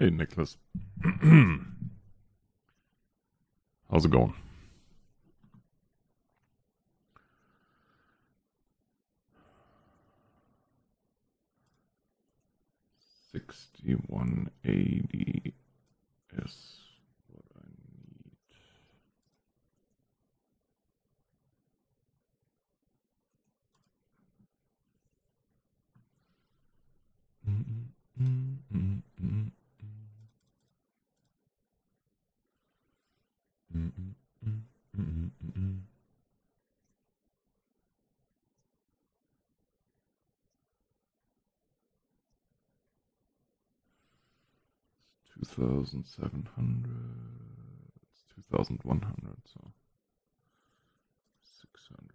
Hey, Nicholas. How's it going? $6180 is what I need. $2,700. It's 2,100. So 600.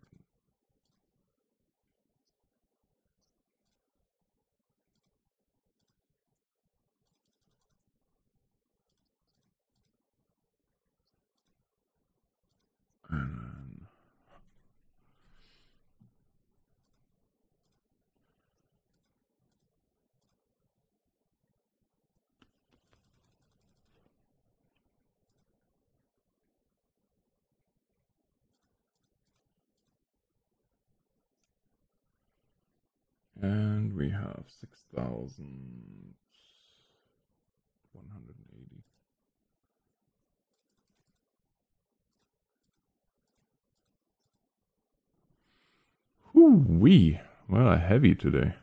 And then we have 6,180. Whoo-wee. Well, heavy today.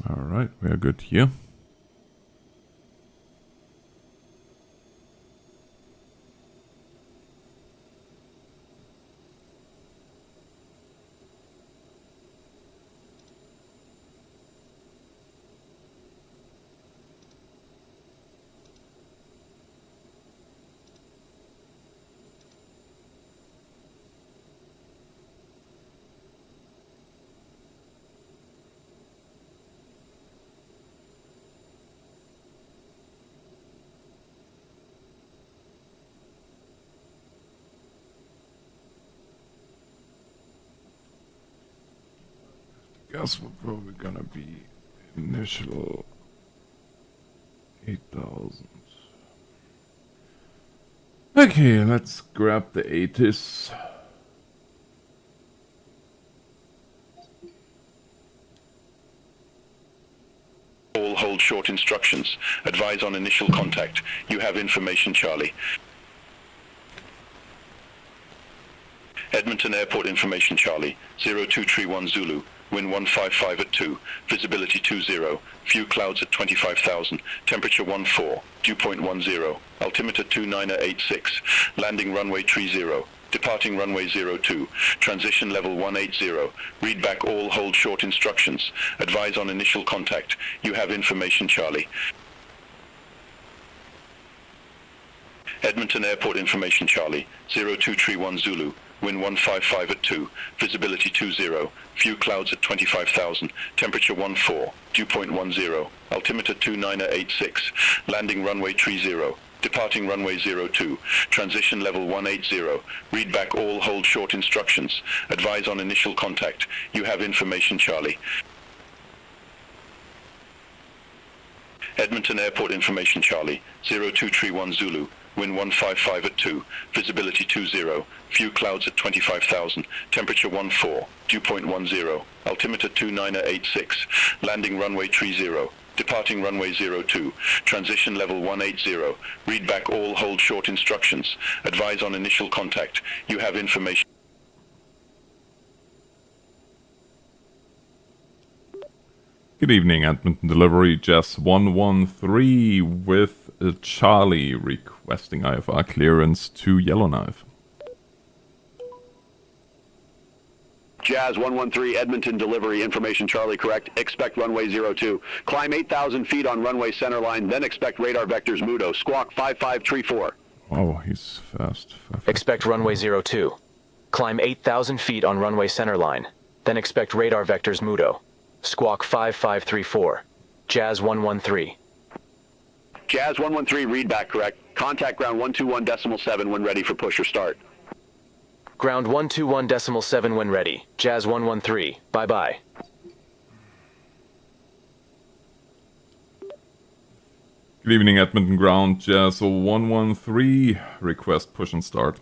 All right, we are good here. Guess we're probably gonna be initial 8,000. Okay, let's grab the 80s. All hold short instructions. Advise on initial contact. You have information, Charlie. Edmonton Airport information, Charlie. 0231 Zulu. Wind 155 at 2. Visibility 20. Few clouds at 25,000. Temperature 14. Dew point 10. Altimeter 2986. Landing runway 30. Departing runway 02. Transition level 180. Read back all hold short instructions. Advise on initial contact. You have information, Charlie. Edmonton Airport information Charlie, 0231 Zulu, wind 155 at 2, visibility 20, few clouds at 25,000, temperature 14, dew point 10, altimeter 2986, landing runway 30, departing runway 02, transition level 180, read back all hold short instructions, advise on initial contact, you have information Charlie. Edmonton Airport information Charlie, 0231 Zulu, wind 155 at 2, visibility 20, few clouds at 25,000, temperature 14, dew point 10, altimeter 2986, landing runway 30, departing runway 02, transition level 180, read back all hold short instructions, advise on initial contact, you have information. Good evening, Edmonton Delivery, Jess 113 with Charlie requesting IFR clearance to Yellowknife. Jazz 113, Edmonton Delivery, information Charlie correct. Expect runway 02. Climb 8,000 feet on runway centerline, then expect radar vectors Mudo. Squawk 5534. Oh, he's fast. Expect runway 02. Climb 8,000 feet on runway centerline, then expect radar vectors Mudo. Squawk 5534. Jazz 113. Jazz 113, read back correct. Contact ground 121.7 when ready for push or start. Ground 121.7 when ready. Jazz 113. Bye-bye. Good evening, Edmonton Ground, Jazz 113. Request push and start.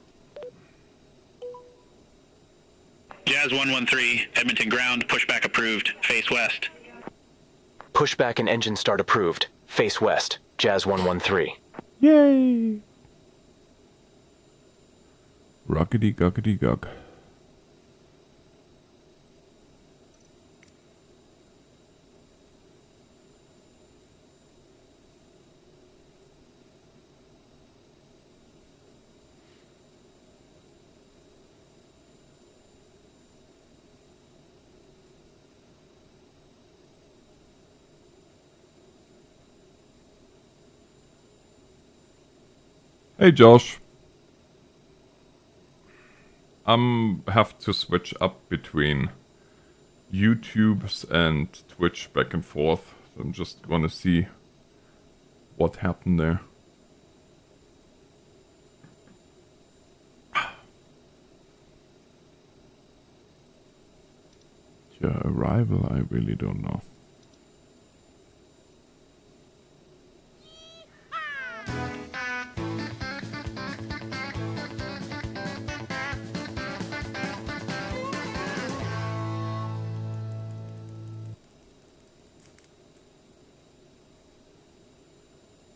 Jazz 113, Edmonton Ground, pushback approved, face west. Pushback and engine start approved. Face west. Jazz 113. Yay! Rockety gockety gock. Hey Josh. Have to switch up between YouTube's and Twitch back and forth. I'm just gonna see what happened there. Your arrival, I really don't know.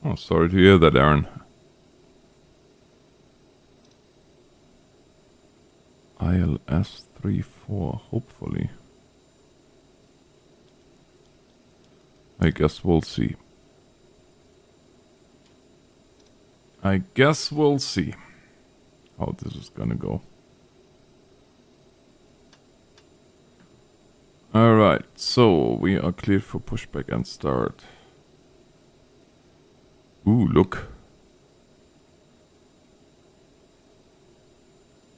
Oh, sorry to hear that, Aaron. ILS 34, hopefully. I guess we'll see. I guess we'll see how this is gonna go. Alright, so we are cleared for pushback and start. Ooh, look.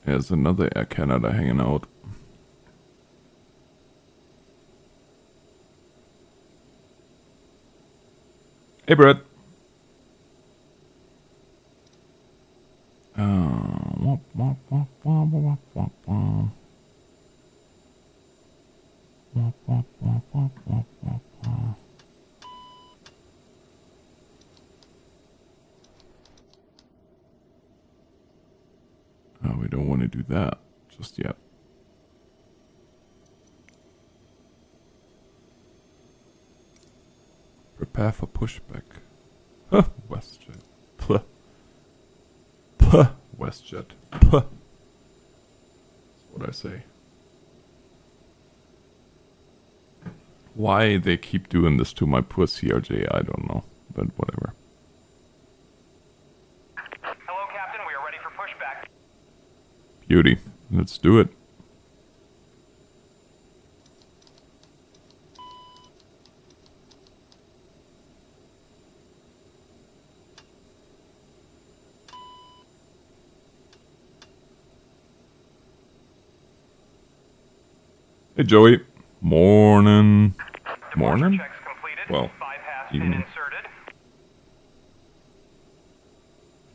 There's another Air Canada hanging out. Hey, Brett. Oh, we don't want to do that just yet. Prepare for pushback. Huh, WestJet. Puh. Puh, WestJet. Puh. That's what I say. Why they keep doing this to my poor CRJ, I don't know. But whatever. Hello, Captain. We are ready for pushback. Beauty. Let's do it. Hey Joey. Morning. Morning? Checks completed. Well, 5 has been evening. inserted.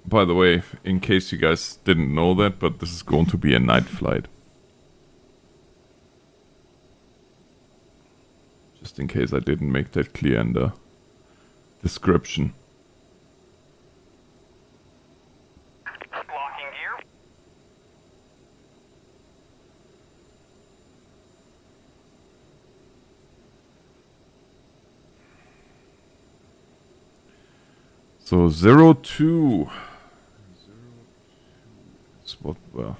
By the way, in case you guys didn't know that, but this is going to be a night flight. Just in case I didn't make that clear in the description. Locking gear. So 02. Is what, well.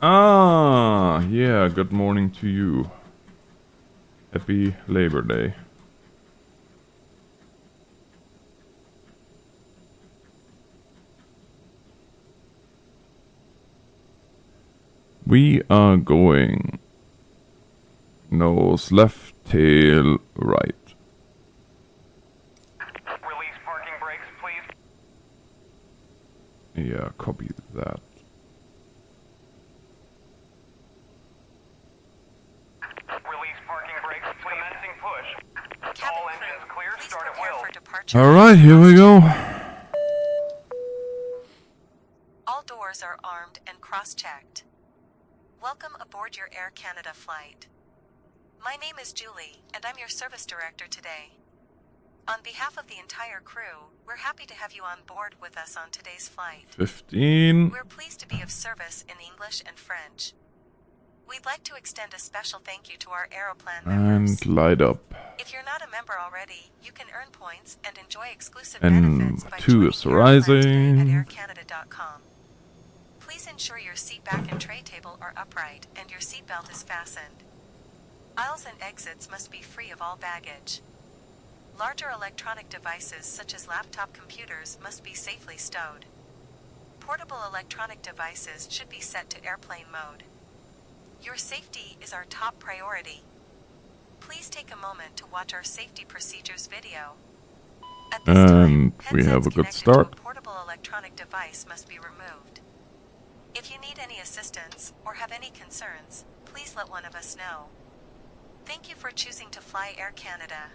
Ah, yeah, good morning to you. Happy Labor Day. We are going nose left, tail right. Release parking brakes, please. Yeah, copy that. Release parking brakes, please. Commencing push. All engines clear. Start at will. For departure. Alright, here we go. All doors are armed and cross-checked. Welcome aboard your Air Canada flight. My name is Julie, and I'm your service director today. On behalf of the entire crew, we're happy to have you on board with us on today's flight. 15. We're pleased to be of service in English and French. We'd like to extend a special thank you to our Aeroplan members. And light up. If you're not a member already, you can earn points and enjoy exclusive And benefits by 2 joining is Aeroplan today rising. at aircanada.com. Please ensure your seat back and tray table are upright and your seatbelt is fastened. Aisles and exits must be free of all baggage. Larger electronic devices such as laptop computers must be safely stowed. Portable electronic devices should be set to airplane mode. Your safety is our top priority. Please take a moment to watch our safety procedures video. At this time, we have a headsets good connected start. to a portable electronic device must be removed. If you need any assistance or have any concerns, please let one of us know. Thank you for choosing to fly Air Canada.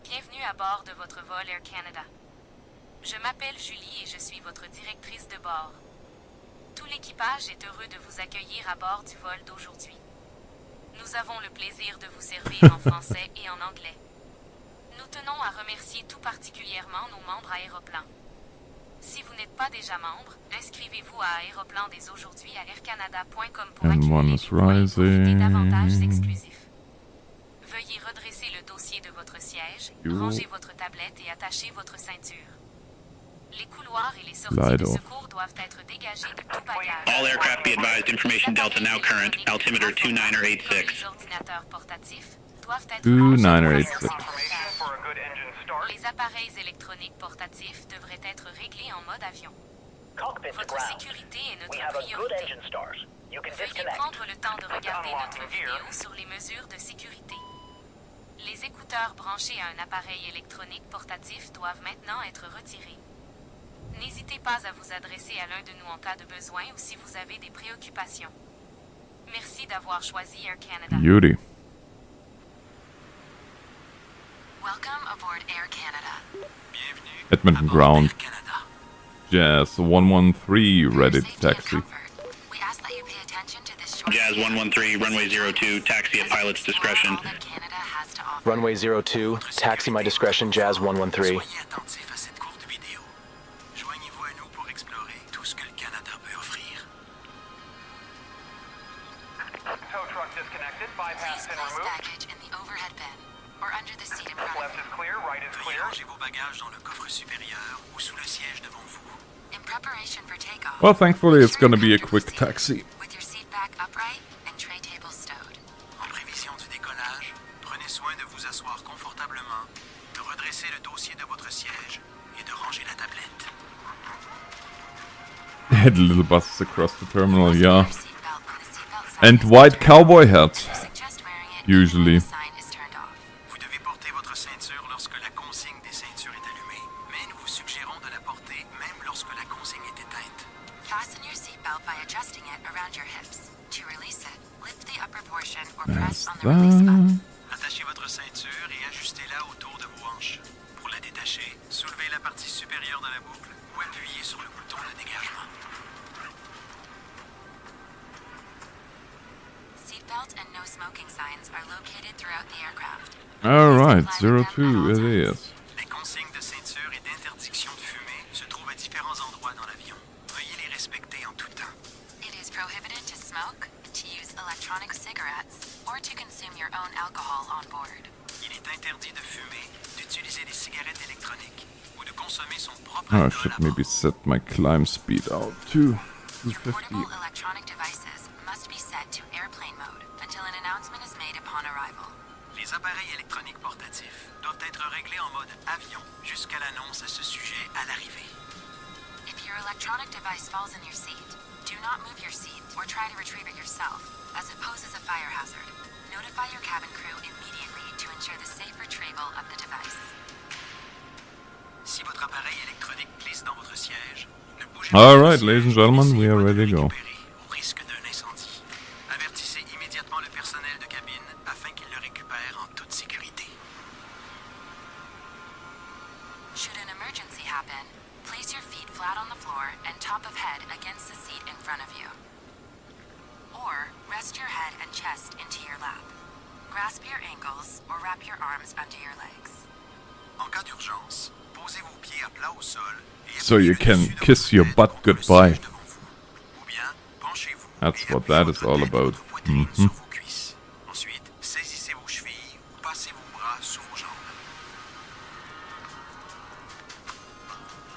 Bienvenue à bord de votre vol Air Canada. Je m'appelle Julie et je suis votre directrice de bord. Tout l'équipage est heureux de vous accueillir à bord du vol d'aujourd'hui. Nous avons le plaisir de vous servir en français et en anglais. Nous tenons à remercier tout particulièrement nos membres Aéroplan. Si vous n'êtes pas déjà membre, inscrivez-vous à Aéroplan dès aujourd'hui à aircanada.com pour And one accumuler is des points et profiter d'avantages rising. exclusifs. Veuillez redresser le dossier de votre siège, rangez votre tablette et attachez votre ceinture. Les couloirs et les sorties Light de off. secours doivent être dégagés de tout bagage. All aircraft be advised, information Delta now current, altimeter 2986. Les ordinateurs portatifs doivent être 2986. Information for a good engine start. Les appareils électroniques portatifs devraient être réglés en mode avion. Cockpit to Votre ground. sécurité est We notre have a good priorité. engine start. You can Veuillez disconnect. prendre le temps de regarder notre Unlocking gear. vidéo sur les mesures de sécurité. Les écouteurs branchés à un appareil électronique portatif doivent maintenant être retirés. N'hésitez pas à vous adresser à l'un de nous en cas de besoin ou si vous avez des préoccupations. Merci d'avoir choisi Air Canada. Beauty. Welcome aboard Air Canada. Edmonton ground. Jazz 113 ready to taxi. We ask that you pay attention to this short Jazz 113, runway 02, taxi at pilot's discretion. all that Canada has to offer. Runway 02, taxi my discretion, Jazz 113. Soyez attentifs à cette courte vidéo. Joignez-vous à nous pour explorer tout ce que le Canada peut offrir. Tow truck disconnected. 5 has Please been place removed. baggage in the overhead bin or under the seat in front of Left you. is clear. Right is Veuillez clear. ranger vos bagages dans le coffre supérieur ou sous le siège devant vous. In preparation for takeoff, Well, thankfully it's ensure gonna be a you're quick comfortable taxi. with your seat back upright and tray table stowed. En prévision du décollage, prenez soin de vous asseoir confortablement, de redresser le dossier de votre siège et de ranger la tablette. Head little buses across the terminal, Also yeah. wear a seatbelt when the seatbelt sign And is white turned cowboy off. hats. We suggest wearing it Usually. when the sign is turned off. Vous devez porter votre ceinture lorsque la consigne des ceintures est allumée, mais nous vous suggérons de la porter même lorsque la consigne est éteinte. Fasten your seatbelt by adjusting it around your hips. To release it, lift the upper portion or press on the release button. Attachez votre ceinture et ajustez-la autour de vos hanches. Pour la détacher, soulevez la partie supérieure de la boucle ou appuyez sur le bouton de dégagement. Seatbelt and no smoking signs are located throughout the aircraft. Alright, 02 it is. Les consignes de ceinture et d'interdiction de fumer se trouvent à différents endroits dans l'avion. Veuillez les respecter en tout temps. It is prohibited to smoke, to use electronic cigarettes, or to consume your own alcohol on board. Il est interdit de fumer, d'utiliser des cigarettes électroniques ou de consommer son propre I alcool should à bord. maybe set my climb speed out to Your 250. portable electronic devices must be set to airplane mode until an announcement is made upon arrival. Les appareils électroniques portatifs doivent être réglés en mode avion jusqu'à l'annonce à ce sujet à l'arrivée. If your electronic device falls in your seat, do not move your seat or try to retrieve it yourself, as it poses a fire hazard. Notify your cabin crew immediately to ensure the safe retrieval of the device. Si votre appareil électronique glisse dans votre siège, ne bougez Alright, pas. ladies and gentlemen, we are ready to go. Au risque d'un incendie. Avertissez immédiatement le personnel de cabine afin qu'il le récupère en toute sécurité. Should an emergency happen, place your feet flat on the floor and top of head against the seat in front of you. Or, rest your head and chest into your lap. Grasp your ankles or wrap your arms under your legs. En cas d'urgence, posez vos pieds à plat au sol et So you appuyez can dessus de kiss votre your tête butt contre le goodbye. siège devant vous. Ou bien, penchez-vous That's et what appuyez that is votre all tête about. contre votre poitrine sur vos cuisses. Ensuite, saisissez vos chevilles ou passez vos bras sous vos jambes.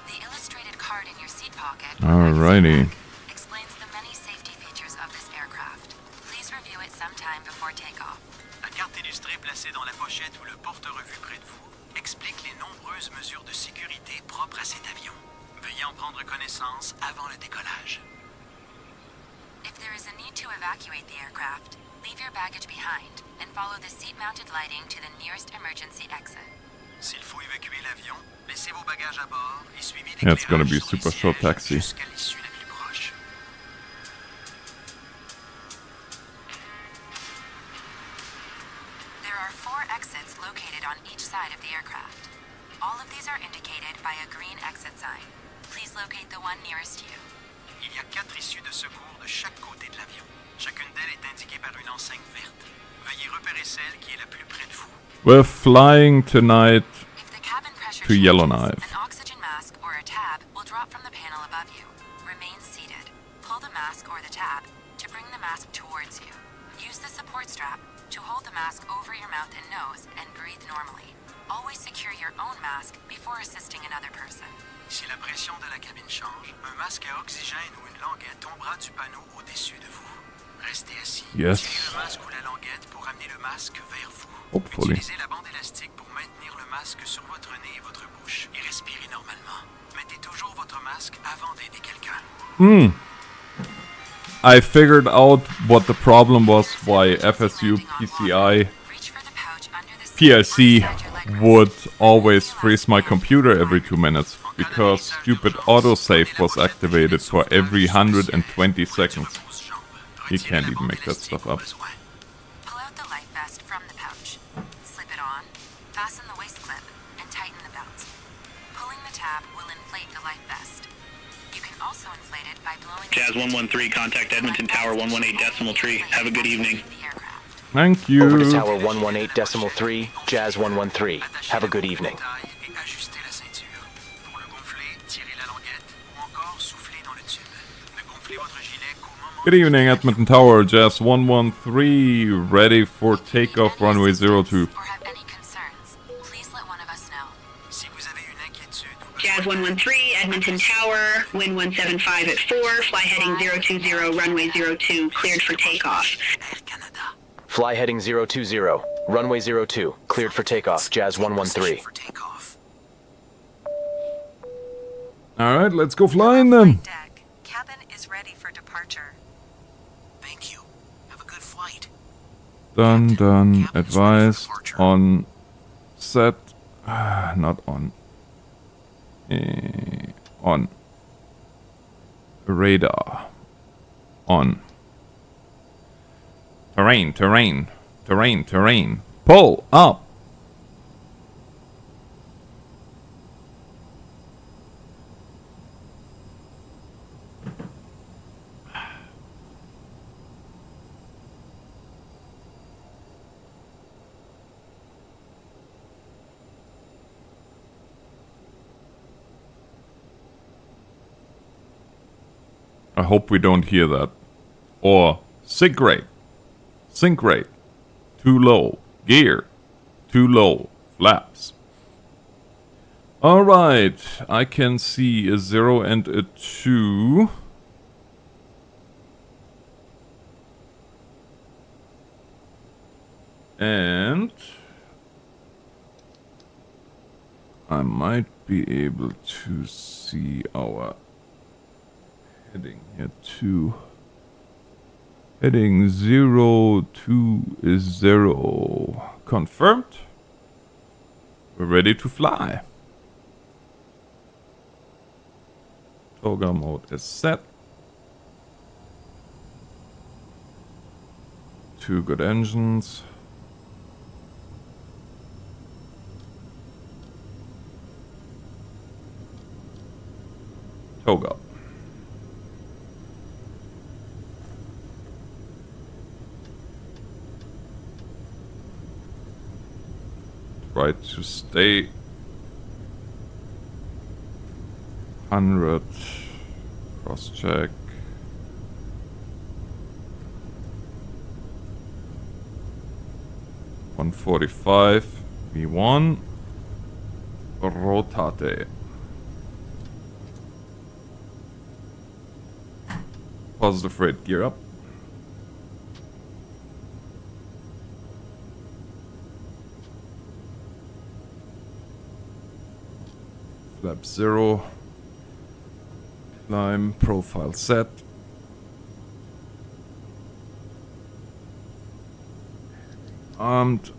The illustrated card in your seat pocket Alrighty. explains the many safety features of this aircraft. Please review it sometime before takeoff. La carte illustrée placée dans la pochette ou le porte-revue près de vous explique les nombreuses mesures de sécurité propres à cet avion. Veuillez en prendre connaissance avant le décollage. If there is a need to evacuate the aircraft, leave your baggage behind and follow the seat-mounted lighting to the nearest emergency exit. S'il faut évacuer l'avion, laissez vos bagages à bord et suivez Yeah, it's gonna l'éclairage be sur super les short sièges taxi. jusqu'à l'issue la plus proche. There are 4 exits located on each side of the aircraft. All of these are indicated by a green exit sign. Please locate the one nearest you. Il y a 4 issues de secours de chaque côté de l'avion. Chacune d'elles est indiquée par une enseigne verte. Veuillez repérer celle qui est la plus près de vous. We're flying tonight If the cabin pressure to changes, Yellowknife. an oxygen mask or a tab will drop from the panel above you. Remain seated. Pull the mask or the tab to bring the mask towards you. Use the support strap to hold the mask over your mouth and nose and breathe normally. Always secure your own mask before assisting another person. Si la pression de la cabine change, un masque à oxygène ou une languette tombera du panneau au-dessus de vous. Restez assis. Yes. Tirez le masque ou la languette pour amener le masque vers vous. Hopefully. Utilisez la bande élastique pour maintenir le masque sur votre nez et votre bouche et respirez normalement. Mettez toujours votre masque avant d'aider quelqu'un. I figured out what the problem was why FSU PCI Reach for the pouch under the seat PIC beside your leg rest. would always freeze my computer every 2 minutes because stupid autosave was activated for every 120 seconds. You can't even make that stuff up. Pull out the life vest from the pouch. Slip it on, fasten the waist clip, and tighten the belt. Pulling the tab will inflate the life vest. You can also inflate it by blowing... Jazz 113, contact Edmonton Tower 118.3. Have a good evening. Thank you. Over to Tower 118.3, Jazz 113. Have a good evening. Et ajustez la ceinture. Pour le gonfler, tirez la languette ou encore soufflez dans le tube. Ne gonflez votre gilet qu'au moment... Good evening, Edmonton Tower, Jazz 113, ready for takeoff, runway 02. Or have any concerns, please let one of us know. Si vous avez une inquiétude ou Jazz 113, Edmonton Tower, wind 175 at 4, fly heading 020, runway 02, cleared for takeoff. Air Canada. Fly heading 020, runway 02, cleared for takeoff, Jazz 113. For takeoff. Alright, let's go flying then. Flight deck. Cabin is ready for departure. Thank you. Have a good flight. Done, advised, on, set, not on, on. radar on. Terrain, terrain, terrain, terrain. Pull up. I hope we don't hear that. Or sync rate. Sync rate. Too low. Gear. Too low. Flaps. Alright. I can see a 0 and a 2. And I might be able to see our heading here too. Heading 0 2 is 0. Confirmed. We're ready to fly. Toga mode is set. 2 good engines. Toga. Try to stay 100. Cross check. $145. V1. Rotate. Positive rate, gear up. Flap 0. Climb, profile set. Armed.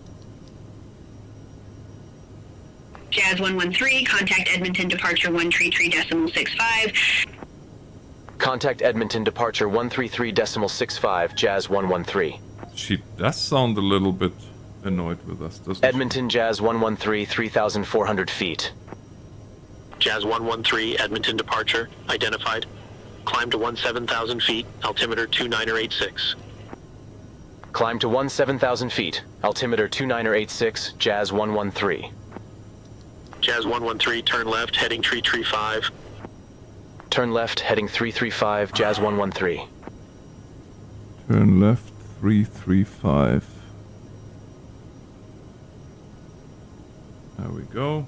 Jazz 113, contact Edmonton departure 133.65. Contact Edmonton departure 133.65, Jazz 113. She does sound a little bit annoyed with us, doesn't Edmonton Jazz 113, 3,400 feet. Jazz 113, Edmonton departure, identified. Climb to 17,000 feet, altimeter 2986. Climb to 17,000 feet, altimeter 2986, Jazz 113. Jazz 113, turn left, heading 335. Turn left, heading 335, Jazz 113. Turn left, 335. There we go.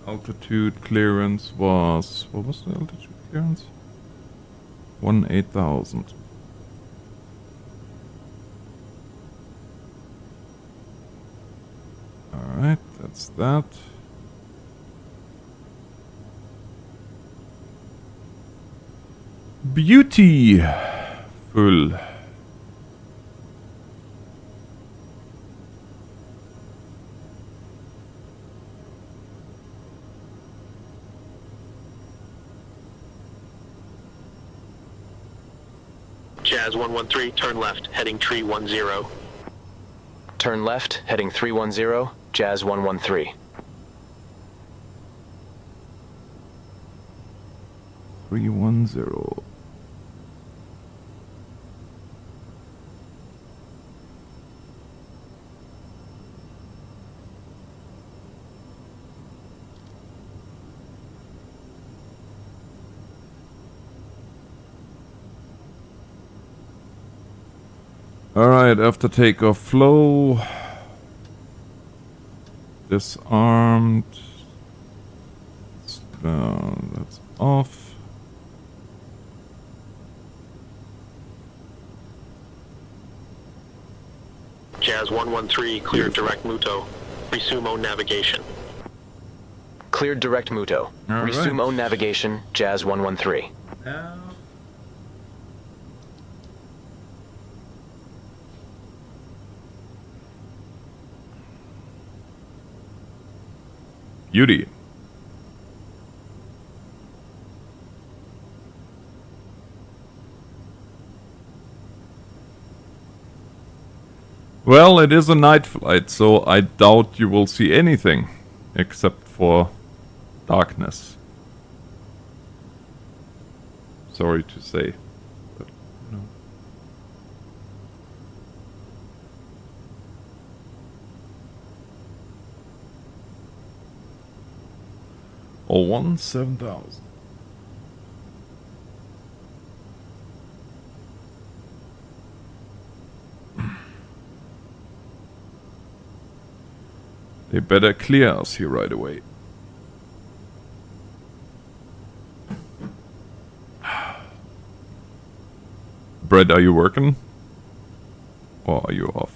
Altitude clearance was... What was the altitude clearance? 18,000. Alright, that's that. Beautiful. Jazz 113, turn left, heading 310. Turn left, heading 310, Jazz 113. 310. Alright, after takeoff flow. Disarmed. That's off. Jazz 113, cleared direct Muto. Resume own navigation. Cleared direct Muto. All Resume right. own navigation, Jazz 113. Beauty. Well, it is a night flight, so I doubt you will see anything except for darkness. Sorry to say, but no. Oh, 1-7000. They better clear us here right away. Brett, are you working? Or are you off?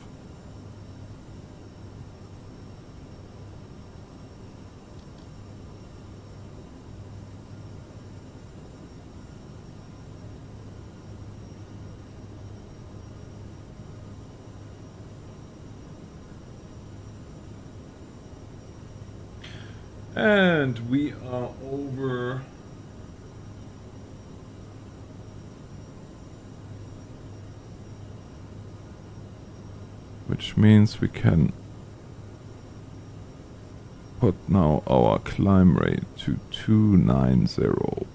And we are over. Which means we can put now our climb rate to 290.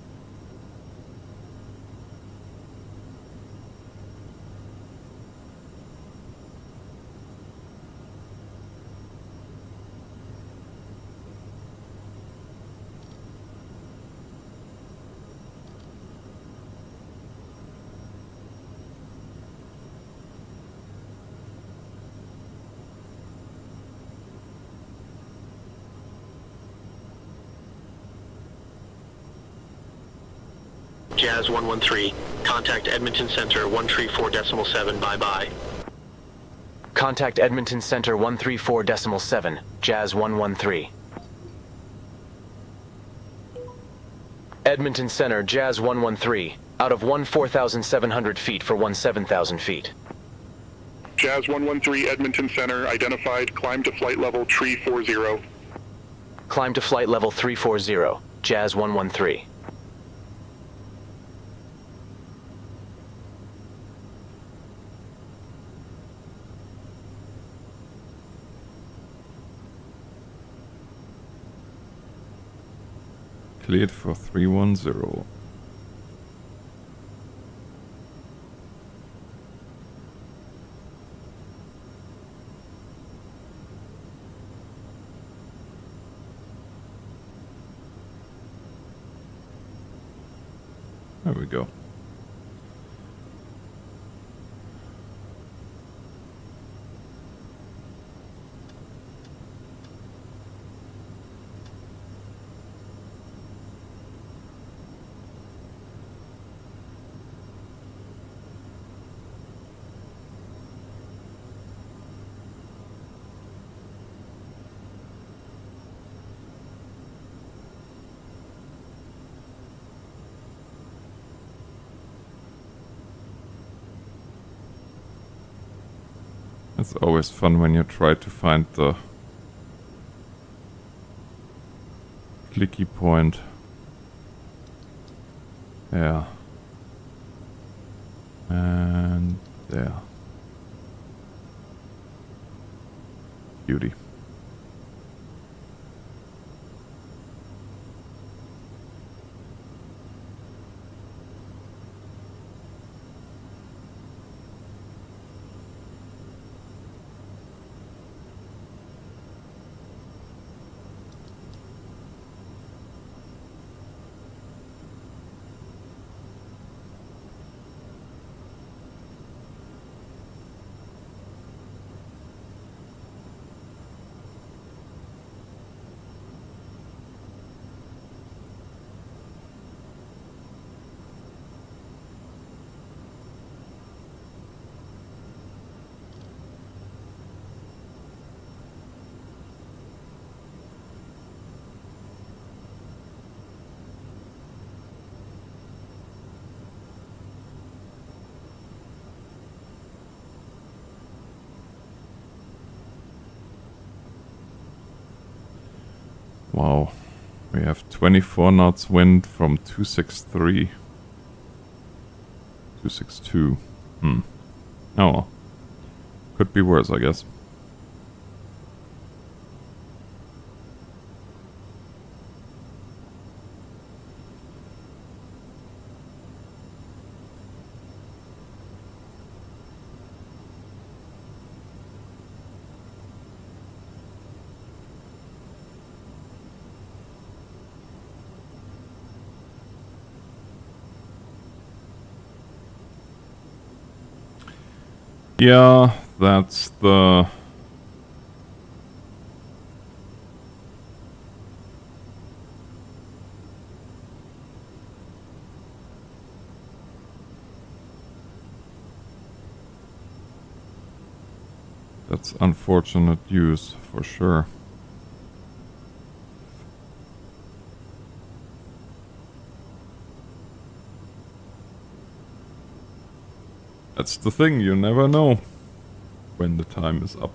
Jazz 113, contact Edmonton Center 134.7, bye-bye. Contact Edmonton Center 134.7, Jazz 113. Edmonton Center, Jazz 113, out of 4,700 feet for 7,000 feet. Jazz 113, Edmonton Center, identified, climb to flight level 340. Climb to flight level 340, Jazz 113. Cleared for 310. There we go. It's always fun when you try to find the clicky point. Yeah. And there. Beauty. Wow, we have 24 knots wind from 263. 262. Oh well. Could be worse, I guess. Yeah, that's the... That's unfortunate news, for sure. That's the thing, you never know when the time is up.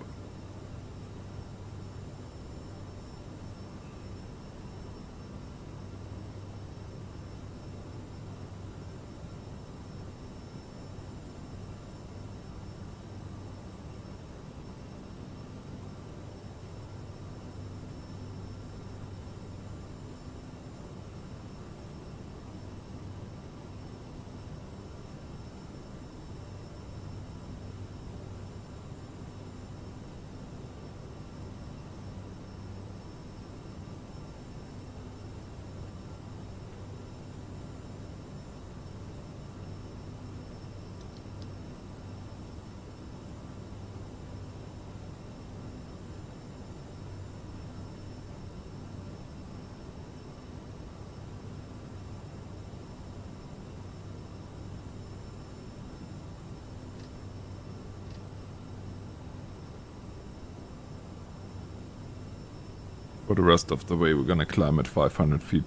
For the rest of the way, we're gonna climb at 500 feet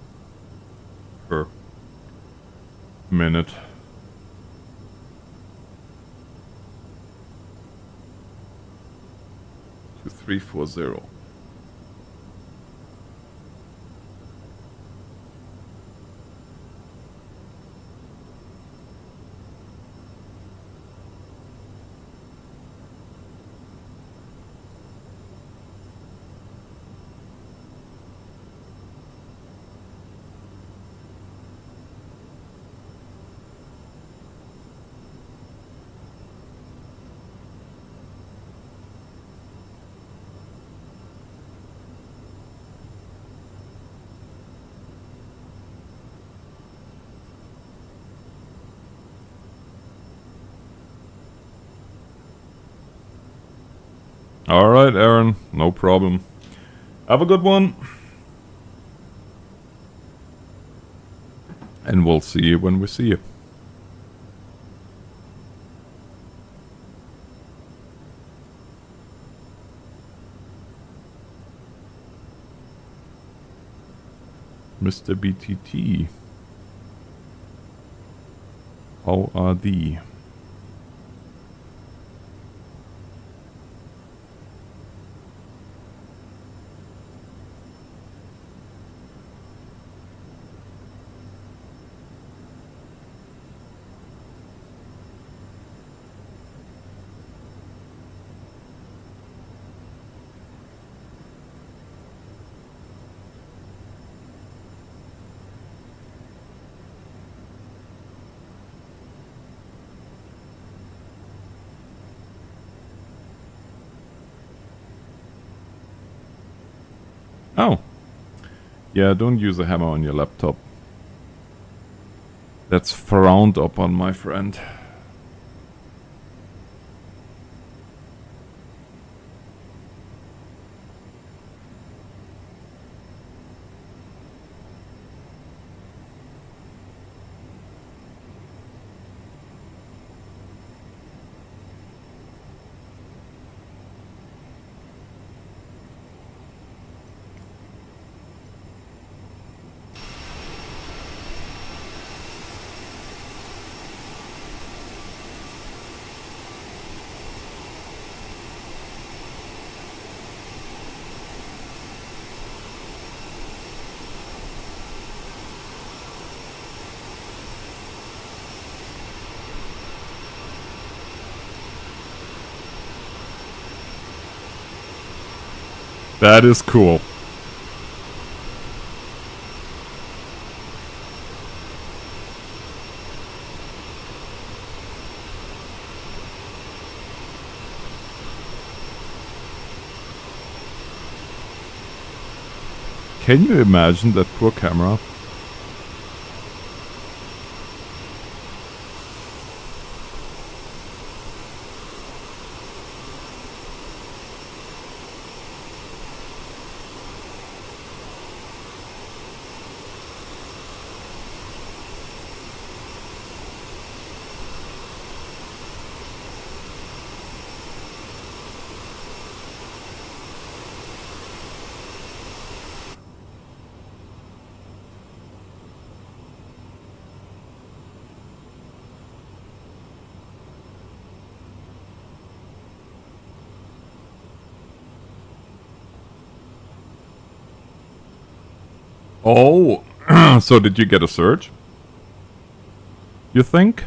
per minute. To 340. Alright, Aaron, no problem. Have a good one. And we'll see you when we see you. Mr. BTT. How are thee? Oh. Yeah, don't use a hammer on your laptop. That's frowned upon, my friend. That is cool. Can you imagine that poor camera? Oh, so did you get a surge? You think?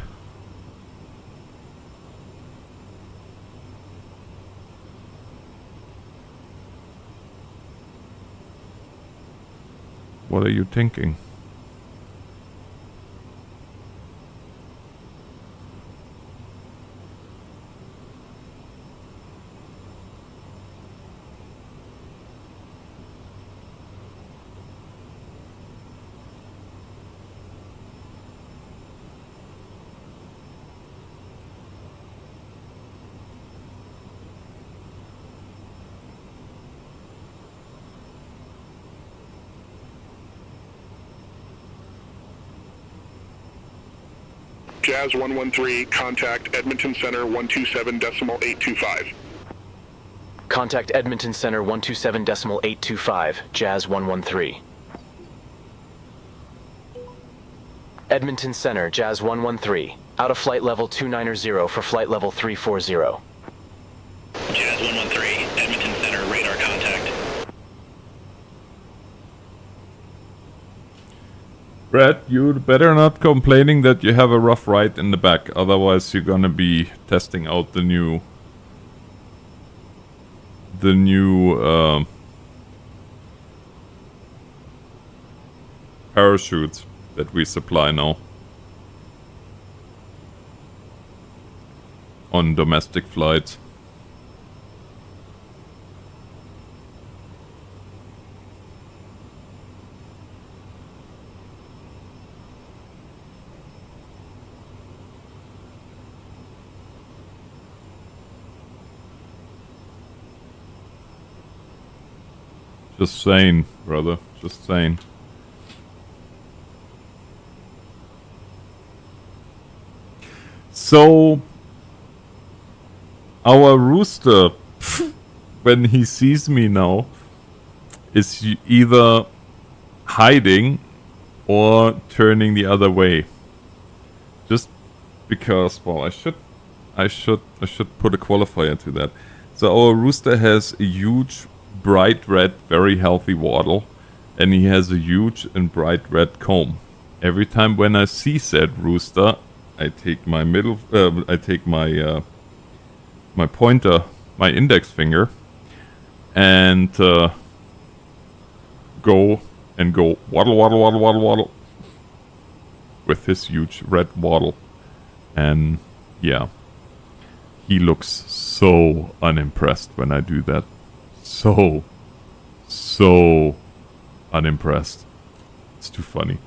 What are you thinking? Jazz 113, contact Edmonton Center 127.825. Contact Edmonton Center 127.825, Jazz 113. Edmonton Center, Jazz 113. Out of flight level 290 for flight level 340. Jazz 113, Edmonton Center, radar contact. Brad, you better not complaining that you have a rough ride in the back, otherwise you're gonna be testing out the new parachutes that we supply now on domestic flights. Just saying, brother. Just saying. So, our rooster, when he sees me now, is either hiding or turning the other way. Just because, well, I should put a qualifier to that. So our rooster has a huge bright red, very healthy wattle, and he has a huge and bright red comb. Every time when I see said rooster, I take my my pointer, my index finger, and go waddle, waddle, waddle, waddle, waddle, with his huge red wattle, and yeah, he looks so unimpressed when I do that. So unimpressed. It's too funny.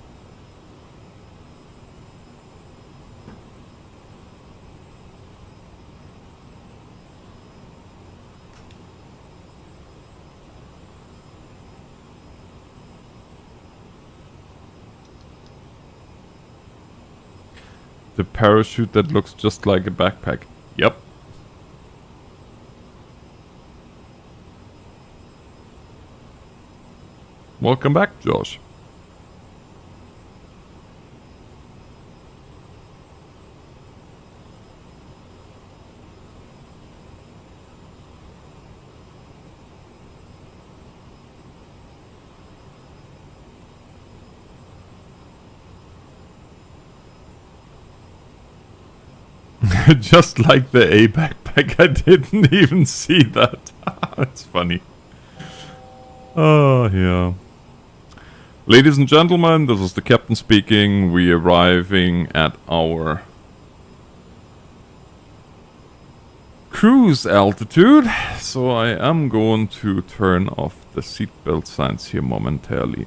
The parachute that looks just like a backpack. Yep. Welcome back, Josh. Just like the A backpack, I didn't even see that. It's funny. Oh, yeah. Ladies and gentlemen, this is the captain speaking. We are arriving at our cruise altitude. So I am going to turn off the seatbelt signs here momentarily.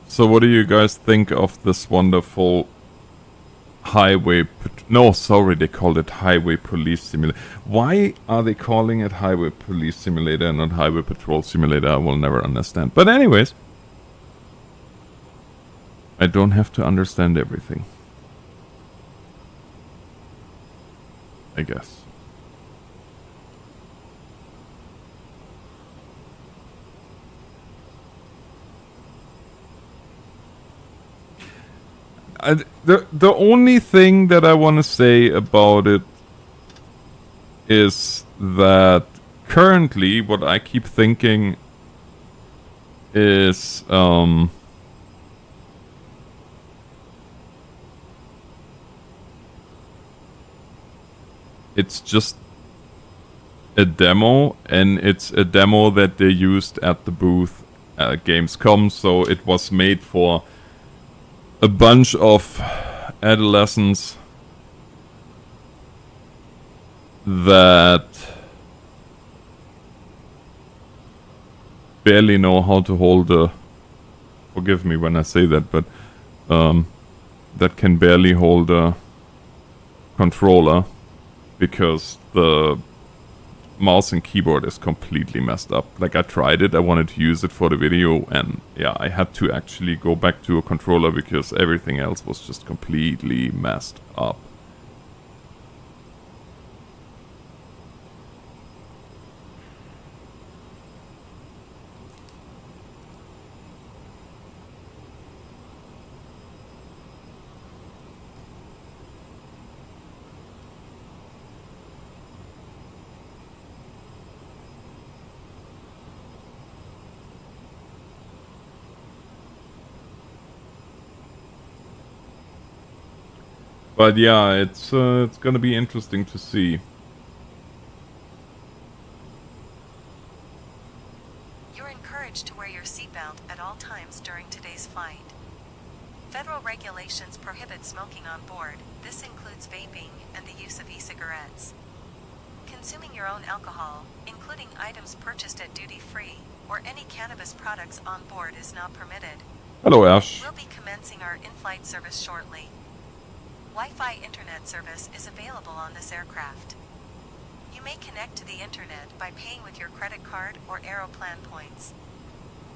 So what do you guys think of this wonderful highway... No, sorry, they called it Highway Police Simulator. Why are they calling it Highway Police Simulator and not Highway Patrol Simulator? I will never understand. But anyways, I don't have to understand everything, I guess. The only thing that I want to say about it is that currently what I keep thinking is it's just a demo, and it's a demo that they used at the booth at Gamescom, so it was made for a bunch of adolescents that barely know how to hold a... Forgive me when I say that, but that can barely hold a controller because the mouse and keyboard is completely messed up. Like, I tried it, I wanted to use it for the video, and yeah, I had to actually go back to a controller because everything else was just completely messed up. But yeah, it's gonna be interesting to see. You're encouraged to wear your seatbelt at all times during today's flight. Federal regulations prohibit smoking on board. This includes vaping and the use of e-cigarettes. Consuming your own alcohol, including items purchased at duty-free, or any cannabis products on board is not permitted. Hello, Ash. We'll be commencing our in-flight service shortly. Wi-Fi internet service is available on this aircraft. You may connect to the internet by paying with your credit card or Aeroplan points.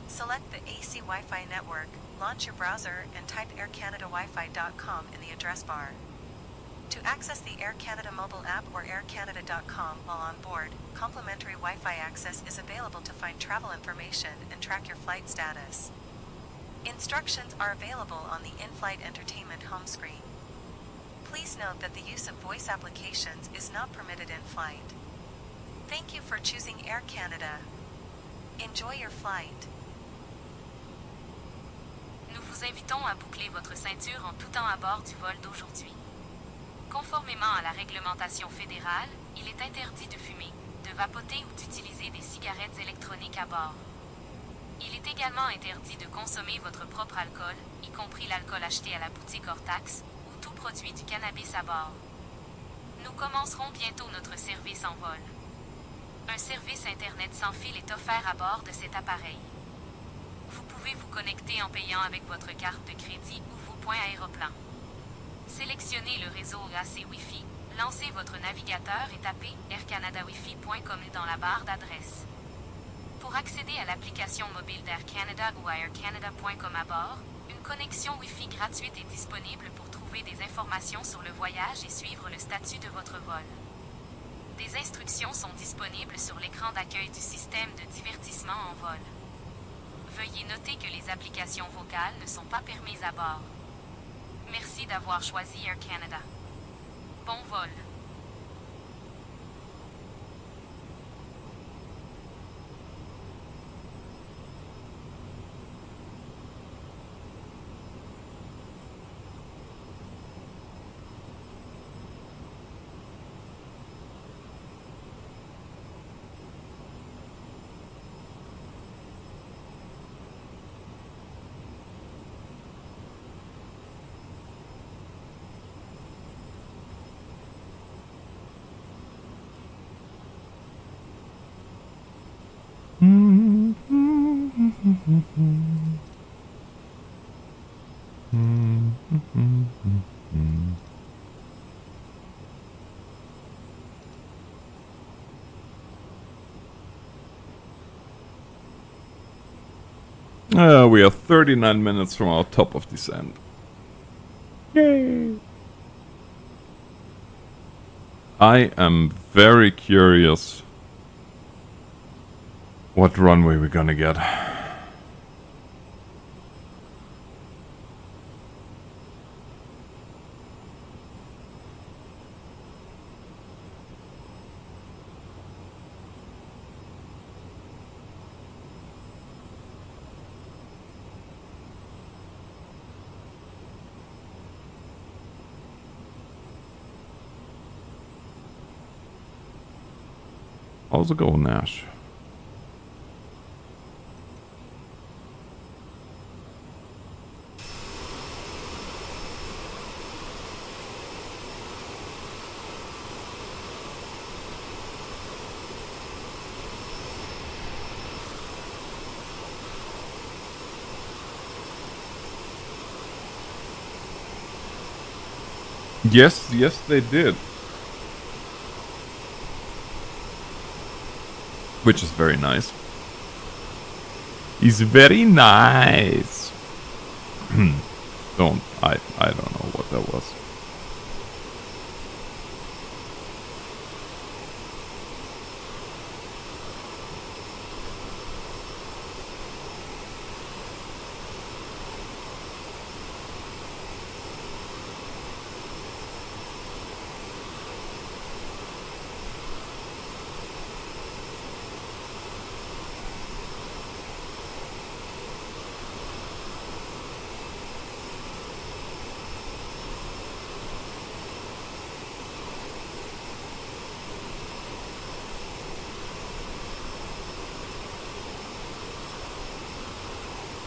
Select the AC Wi-Fi network, launch your browser, and type aircanadawifi.com in the address bar. To access the Air Canada mobile app or aircanada.com while on board, complimentary Wi-Fi access is available to find travel information and track your flight status. Instructions are available on the in-flight entertainment home screen. Please note that the use of voice applications is not permitted in flight. Thank you for choosing Air Canada. Enjoy your flight. Nous vous invitons à boucler votre ceinture en tout temps à bord du vol d'aujourd'hui. Conformément à la réglementation fédérale, il est interdit de fumer, de vapoter ou d'utiliser des cigarettes électroniques à bord. Il est également interdit de consommer votre propre alcool, y compris l'alcool acheté à la boutique hors taxe, ou tout produit du cannabis à bord. Nous commencerons bientôt notre service en vol. Un service Internet sans fil est offert à bord de cet appareil. Vous pouvez vous connecter en payant avec votre carte de crédit ou vos points aéroplans. Sélectionnez le réseau AC Wi-Fi, lancez votre navigateur et tapez aircanadawifi.com dans la barre d'adresse. Pour accéder à l'application mobile d'Air Canada ou à aircanada.com à bord, une connexion Wi-Fi gratuite est disponible pour trouver trouver des informations sur le voyage et suivre le statut de votre vol. Des instructions sont disponibles sur l'écran d'accueil du système de divertissement en vol. Veuillez noter que les applications vocales ne sont pas permises à bord. Merci d'avoir choisi Air Canada. Bon vol. We are 39 minutes from our top of descent. Yay! I am very curious what runway we're gonna get. How's it going, Nash? Yes, they did. Which is very nice. He's very nice. I don't know what that was.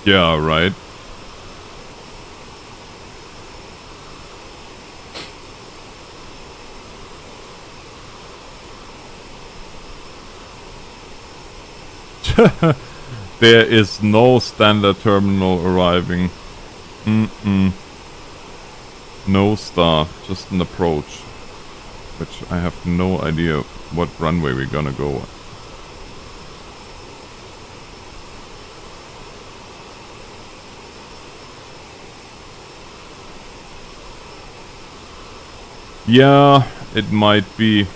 Yeah, right. There is no standard terminal arriving. No star, just an approach. Which I have no idea what runway we're gonna go at. Yeah, it might be.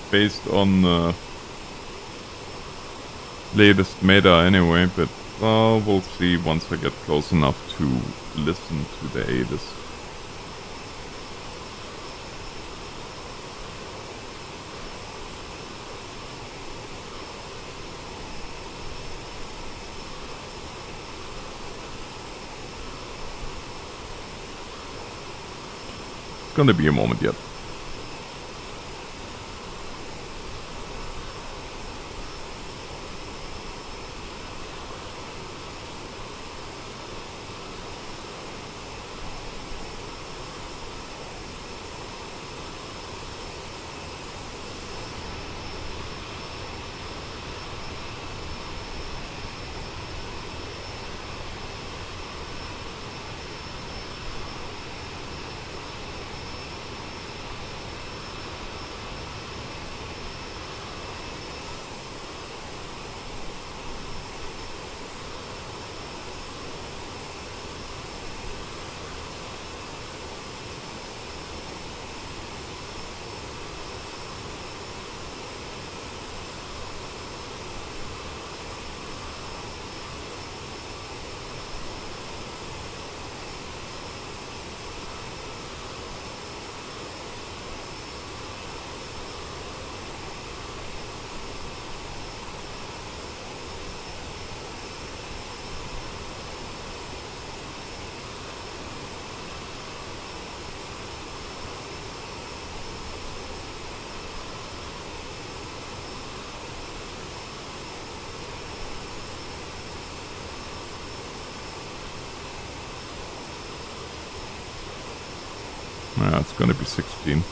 Based on the latest meta anyway, but we'll see once I get close enough to listen to the ATIS. It's gonna be a moment yet. It's gonna be 16.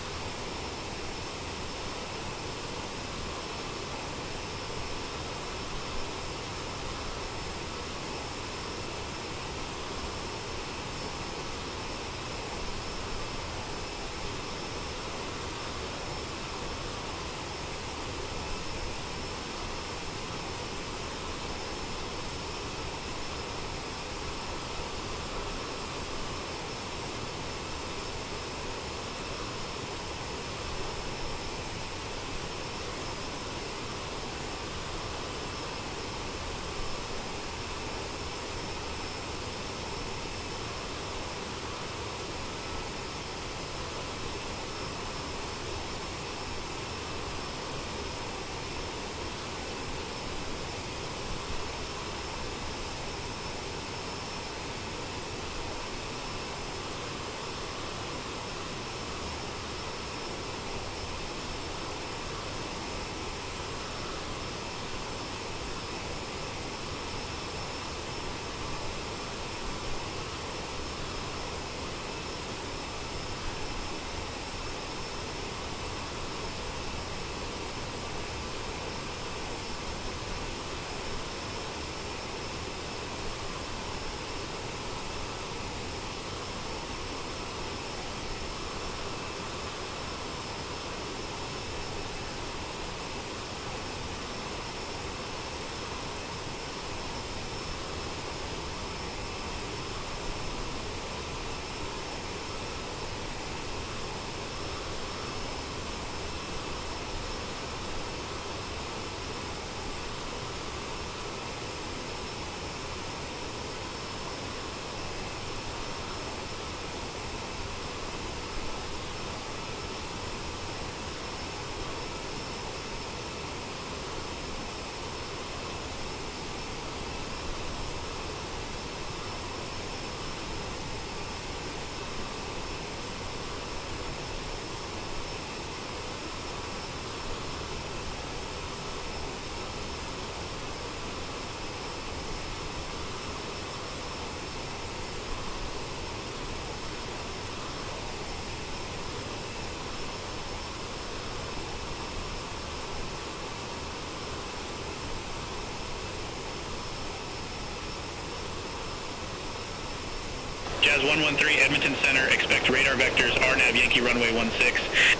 Jazz 113, Edmonton Center, expect radar vectors, RNAV Yankee runway 16.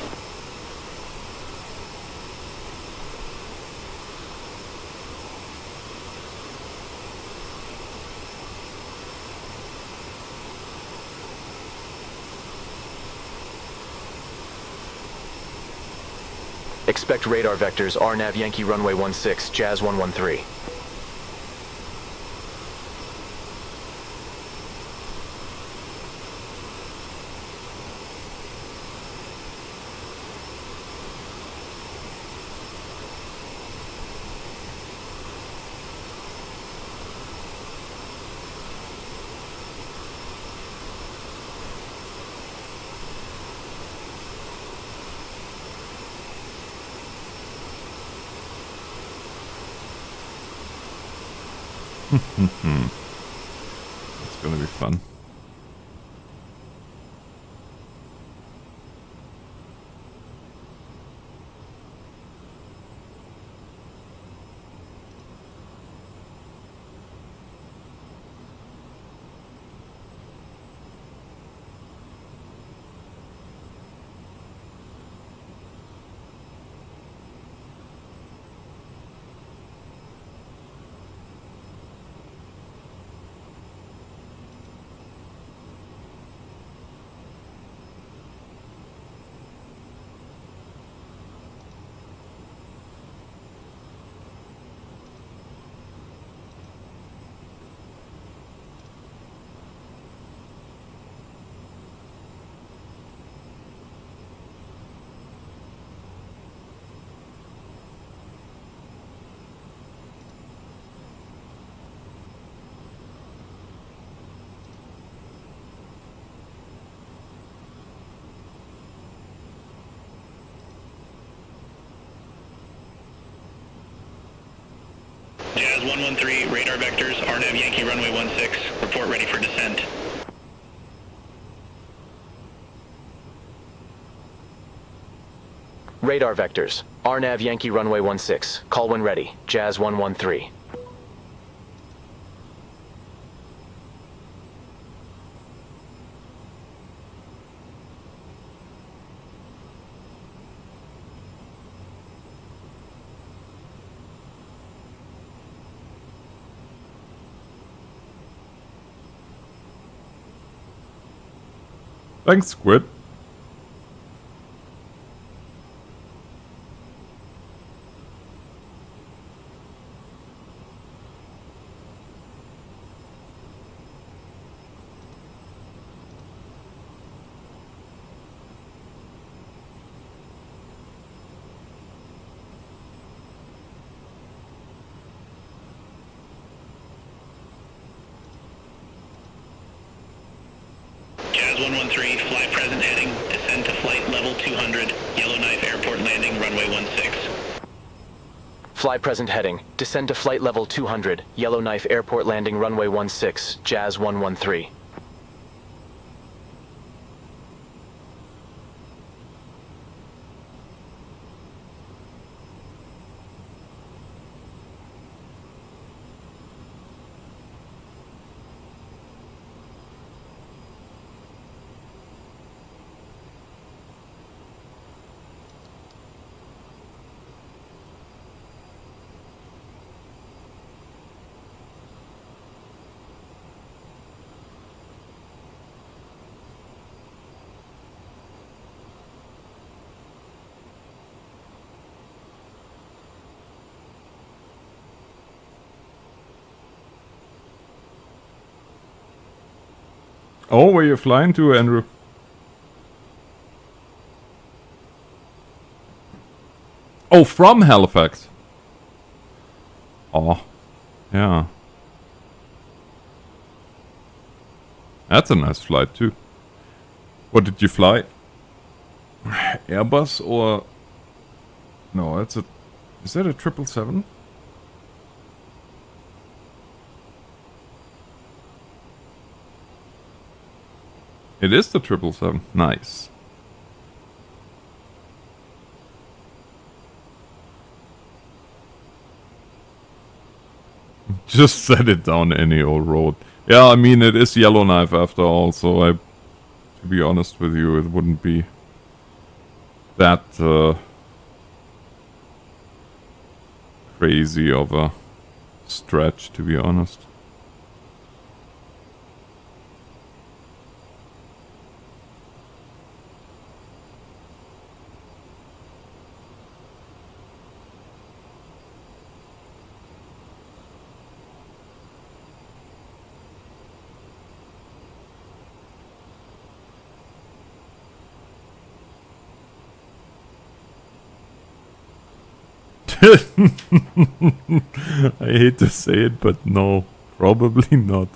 Expect radar vectors, RNAV Yankee runway 16, Jazz 113. It's gonna be fun. Jazz 113, radar vectors, RNAV Yankee runway 16, report ready for descent. Radar vectors. RNAV Yankee runway 16. Call when ready. Jazz 113. Thanks, Squid. Jazz 113, fly present heading, descend to flight level 200, Yellowknife Airport landing, runway 16. Fly present heading. Descend to flight level 200. Yellowknife Airport landing runway 16. Jazz 113. Oh, where you flying to, Andrew? Oh, from Halifax. Oh, yeah. That's a nice flight too. What did you fly? Airbus or... No, that's a... Is that a 777? It is the 777. Nice. Just set it down any old road. Yeah, I mean, it is Yellowknife after all, so to be honest with you, it wouldn't be that crazy of a stretch, to be honest. I hate to say it, but no, probably not.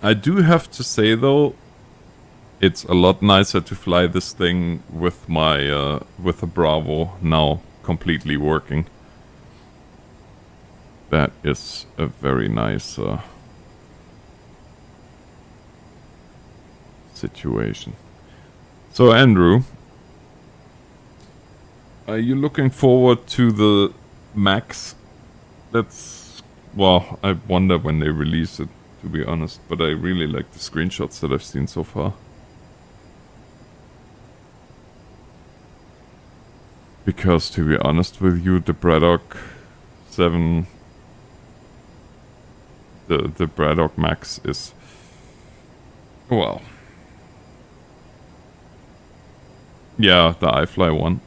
I do have to say though, it's a lot nicer to fly this thing with my with the Bravo now completely working. That is a very nice situation. So Andrew, are you looking forward to the Max? That's, well, I wonder when they release it, to be honest, but I really like the screenshots that I've seen so far. Because to be honest with you, the Braddock 7, the Braddock Max is, well, yeah, the iFly one.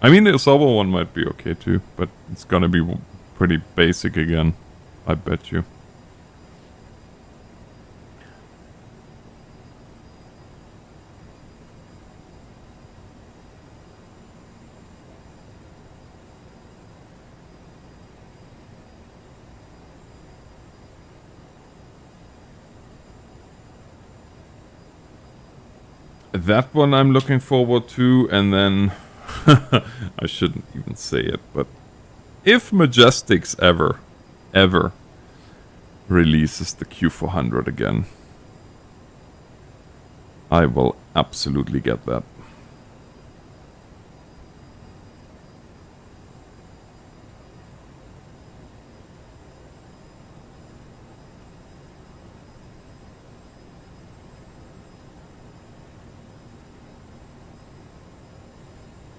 I mean, the Sauber one might be okay too, but it's gonna be pretty basic again, I bet you. That one I'm looking forward to, and then I shouldn't even say it, but if Majestics ever releases the Q400 again, I will absolutely get that.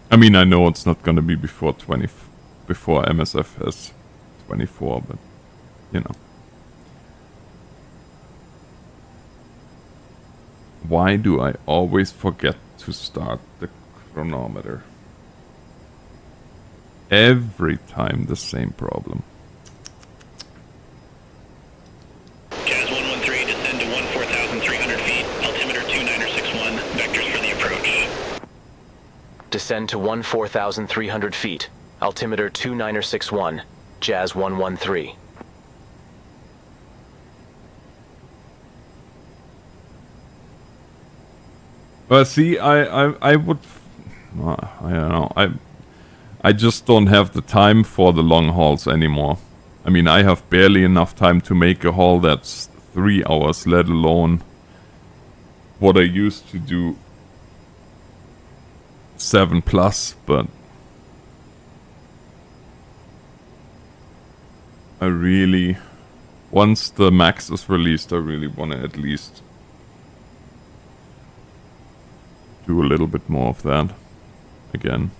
I mean, I know it's not gonna be before before MSF has 24, but you know. Why do I always forget to start the chronometer? Every time the same problem. Jazz 113, descend to 14,300 feet, altimeter 2961, vectors for the approach. Descend to 14,300 feet, altimeter 2961, Jazz 113. See, I would, I don't know, I just don't have the time for the long hauls anymore. I mean, I have barely enough time to make a haul that's 3 hours, let alone what I used to do 7+, but I really, once the Max is released, I really want to at least do a little bit more of that again.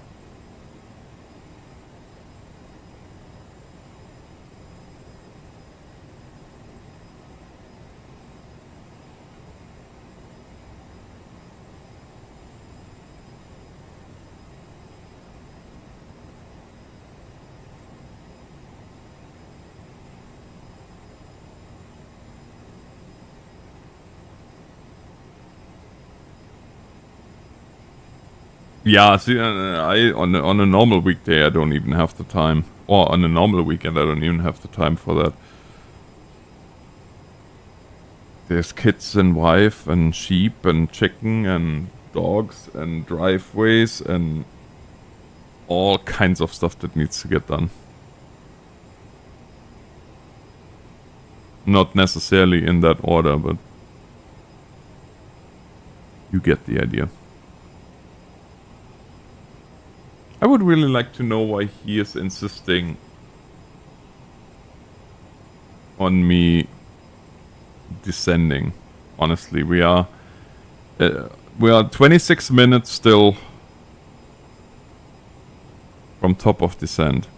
Yeah, see, I on a normal weekday I don't even have the time, or on a normal weekend I don't even have the time for that. There's kids and wife and sheep and chicken and dogs and driveways and all kinds of stuff that needs to get done. Not necessarily in that order, but you get the idea. I would really like to know why he is insisting on me descending. Honestly, we are 26 minutes still from top of descent.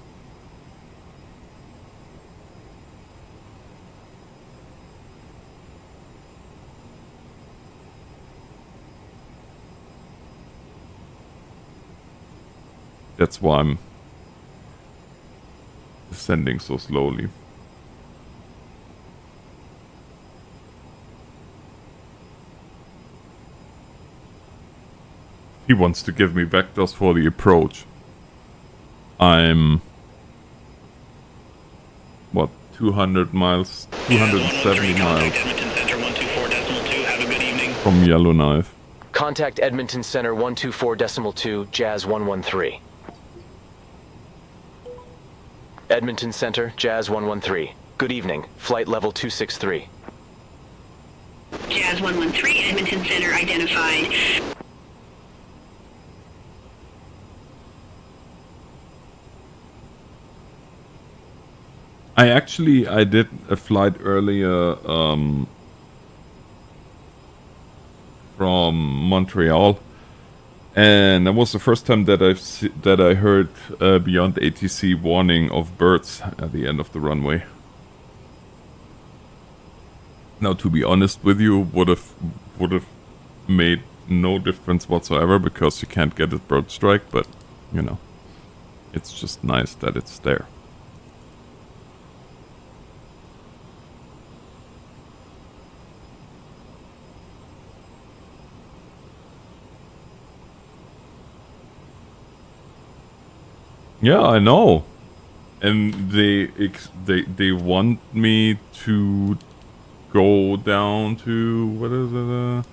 That's why I'm descending so slowly. He wants to give me vectors for the approach. I'm... what, 200 miles? 270 miles from Yellowknife. Contact Edmonton Center 124.2, Jazz 113. Edmonton Center, Jazz 113. Good evening. Flight level 263. Jazz 113, Edmonton Center identified. I did a flight earlier from Montreal, and that was the first time that I heard beyond ATC warning of birds at the end of the runway. Now, to be honest with you, would have made no difference whatsoever because you can't get a bird strike, but you know, it's just nice that it's there. Yeah, I know, and they want me to go down to what is it?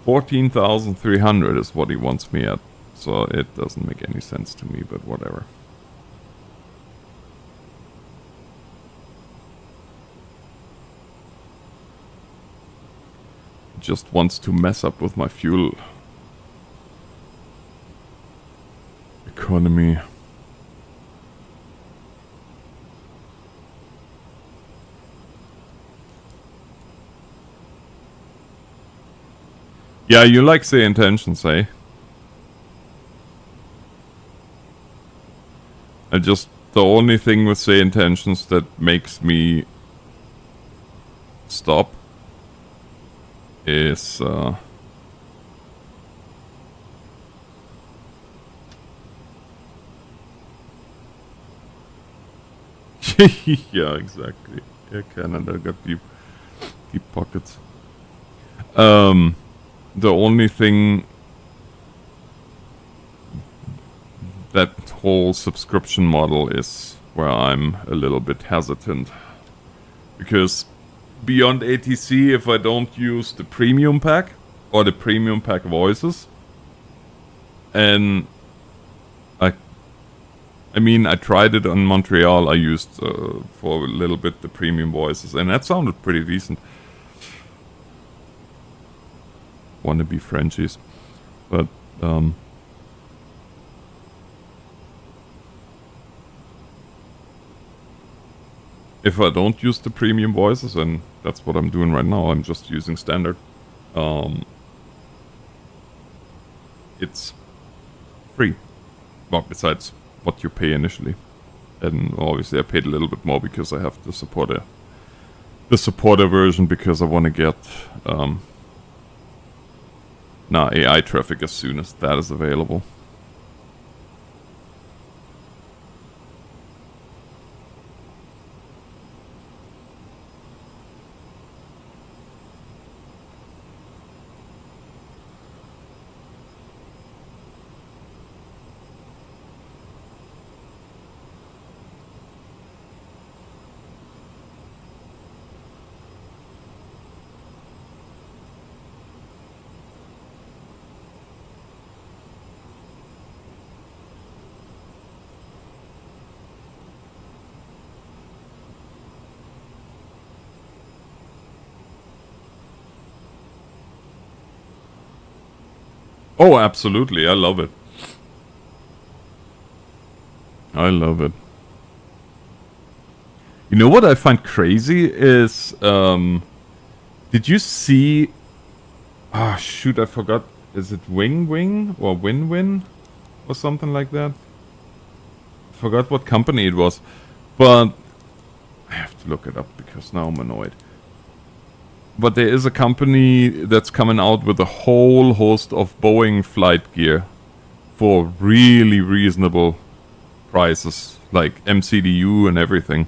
14,300 is what he wants me at, so it doesn't make any sense to me, but whatever. Just wants to mess up with my fuel economy. Yeah, you like the intentions, eh? The only thing with the intentions that makes me stop is yeah, exactly. Yeah, Canada got deep pockets. The only thing, that whole subscription model is where I'm a little bit hesitant, because beyond ATC, if I don't use the premium pack or the premium pack voices, and I mean, I tried it on Montreal. I used for a little bit the premium voices, and that sounded pretty decent. Wannabe Frenchies, but if I don't use the premium voices, and that's what I'm doing right now, I'm just using standard, it's free. Well, besides what you pay initially, and obviously I paid a little bit more because I have the supporter version, because I want to get AI traffic as soon as that is available. Oh, absolutely. I love it. I love it. You know what I find crazy is, did you see... Ah, shoot, I forgot. Is it Wing Wing or Win Win or something like that? I forgot what company it was, but I have to look it up because now I'm annoyed. But there is a company that's coming out with a whole host of Boeing flight gear for really reasonable prices, like MCDU and everything.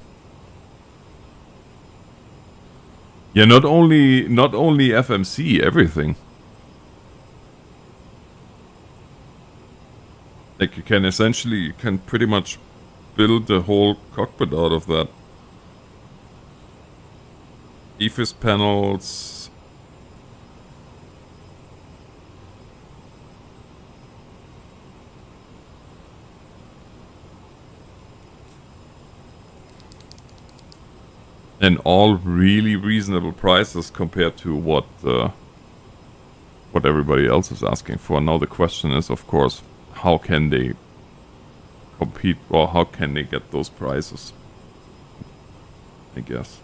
Yeah, not only FMC, everything. Like you can pretty much build the whole cockpit out of that. EFIS panels. And all really reasonable prices compared to what everybody else is asking for. Now the question is, of course, how can they compete, or how can they get those prices? I guess.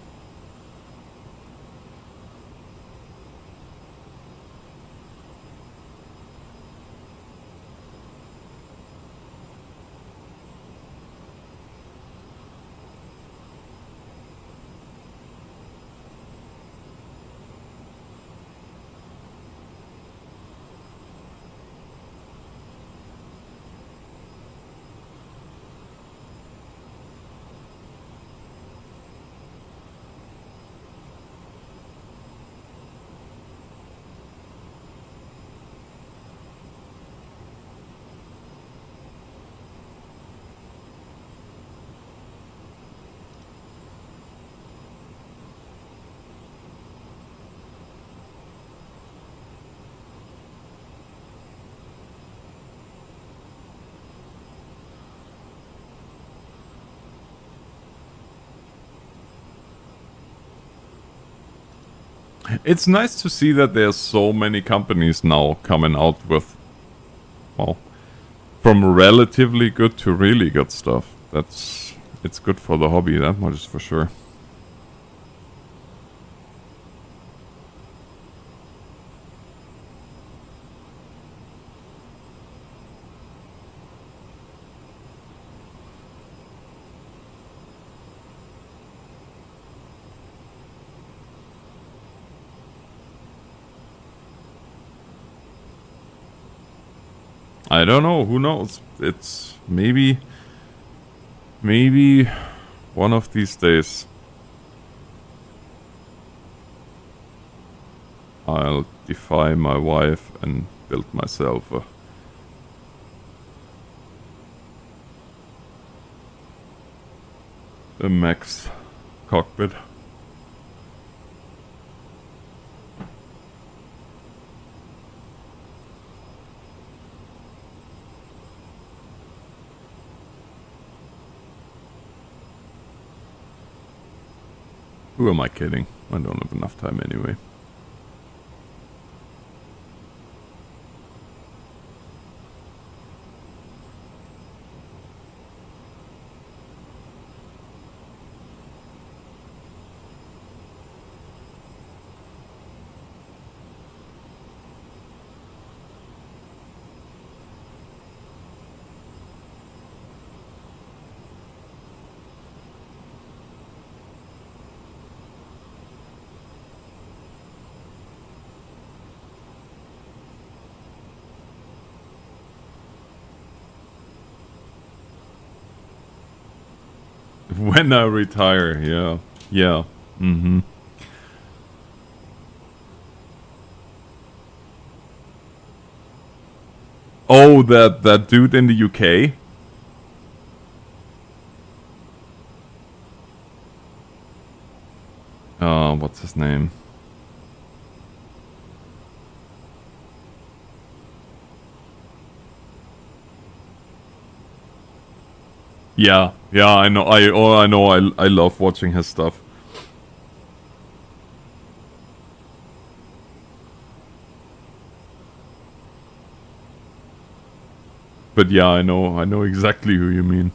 It's nice to see that there's so many companies now coming out with, well, from relatively good to really good stuff. It's good for the hobby, that much is for sure. I don't know, who knows? It's maybe one of these days I'll defy my wife and build myself a max cockpit. Who am I kidding? I don't have enough time anyway. When I retire, yeah. Yeah. Mm-hmm. Oh, that dude in the UK? What's his name? Yeah, I know. I love watching his stuff. But yeah, I know exactly who you mean.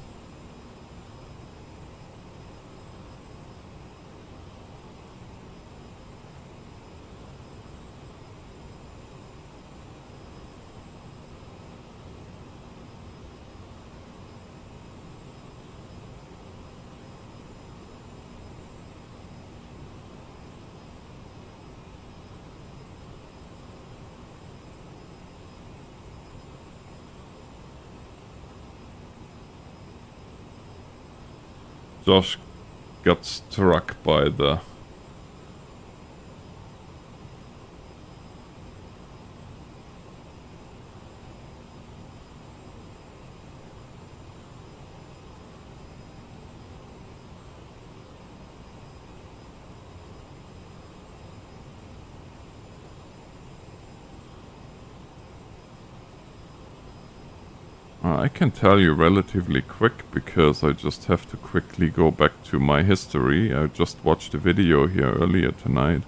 Josh got struck by the I can tell you relatively quick because I just have to quickly go back to my history. I just watched a video here earlier tonight.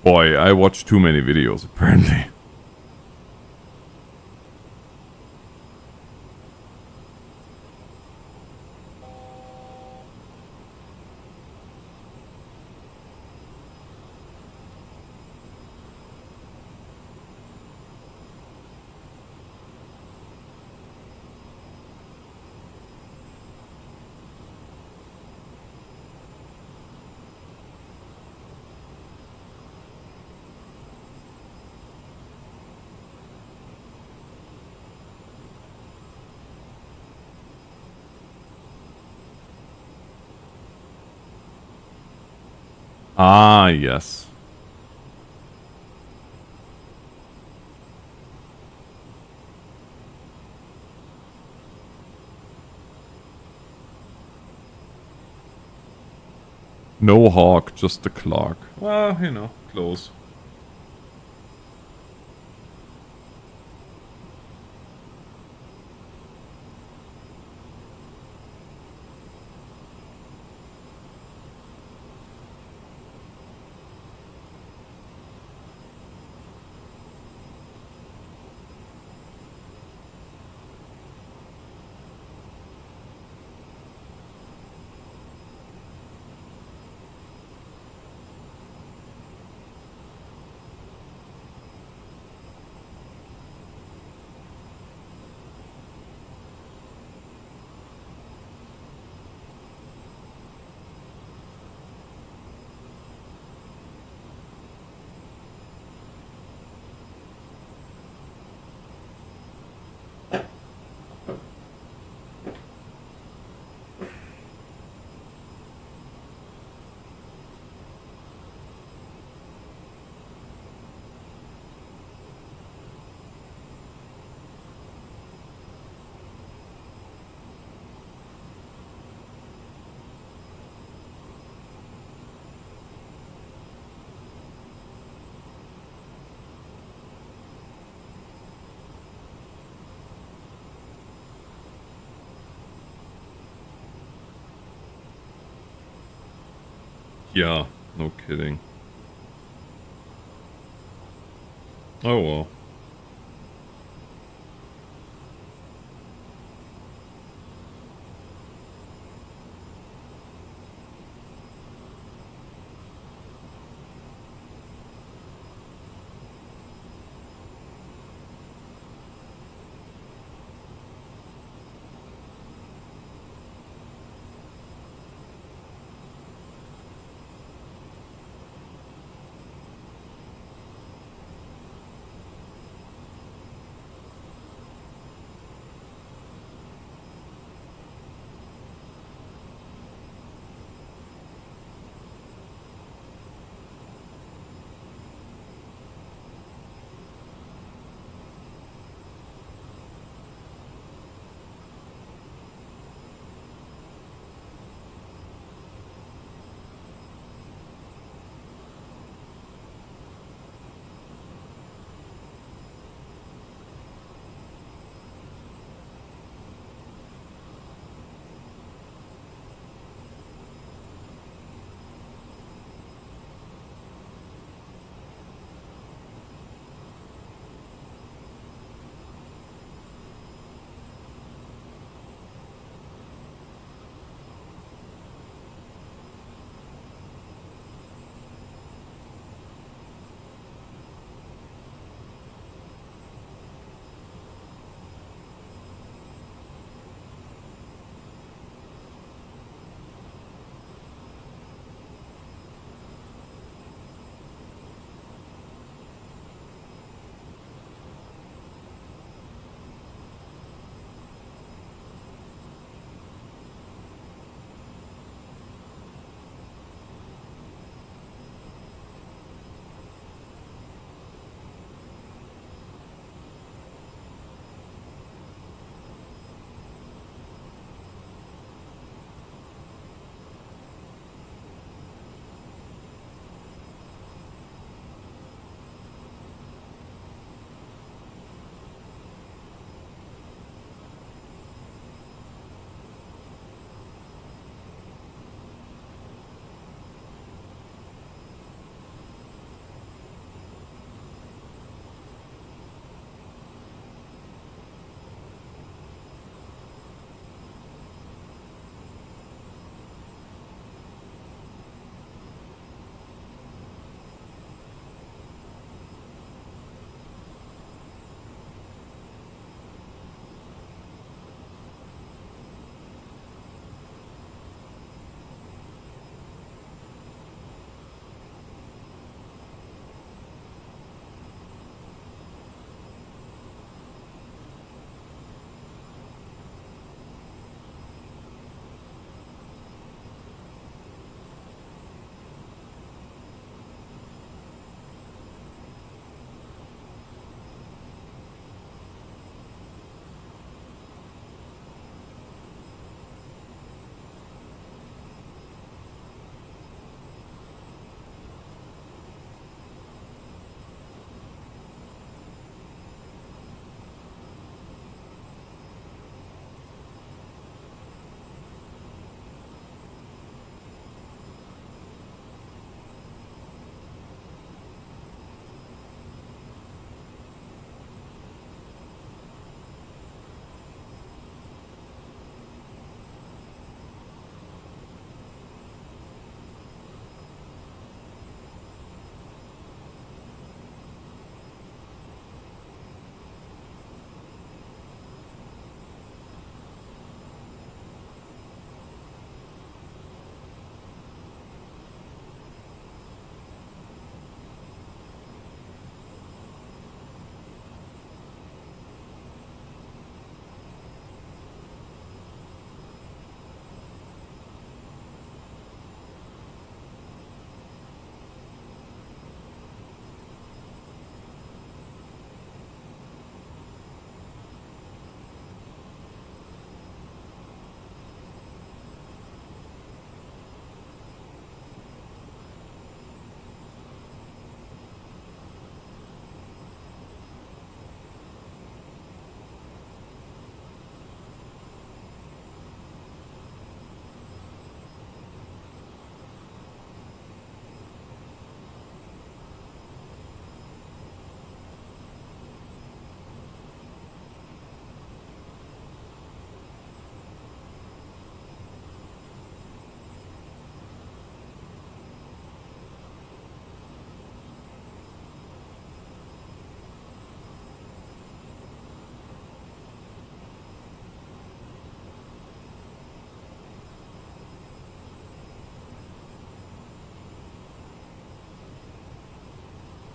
Boy, I watch too many videos, apparently. Ah, yes. No Hawk, just the Clark. Well, you know, close. Yeah, no kidding. Oh well.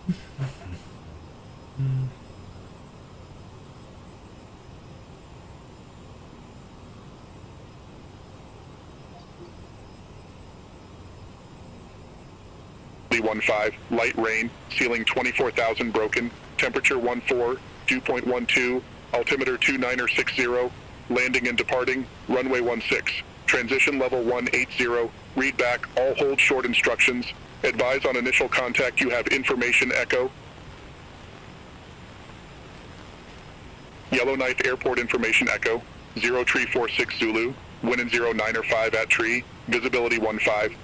15, light rain, ceiling 24,000 broken, temperature 14, dew point 12, altimeter 2960, landing and departing, runway 16, transition level 180, read back, all hold short instructions, advise on initial contact you have information echo. Yellowknife Airport information echo, 0346 Zulu, wind and 09 or 5 at tree, visibility 15.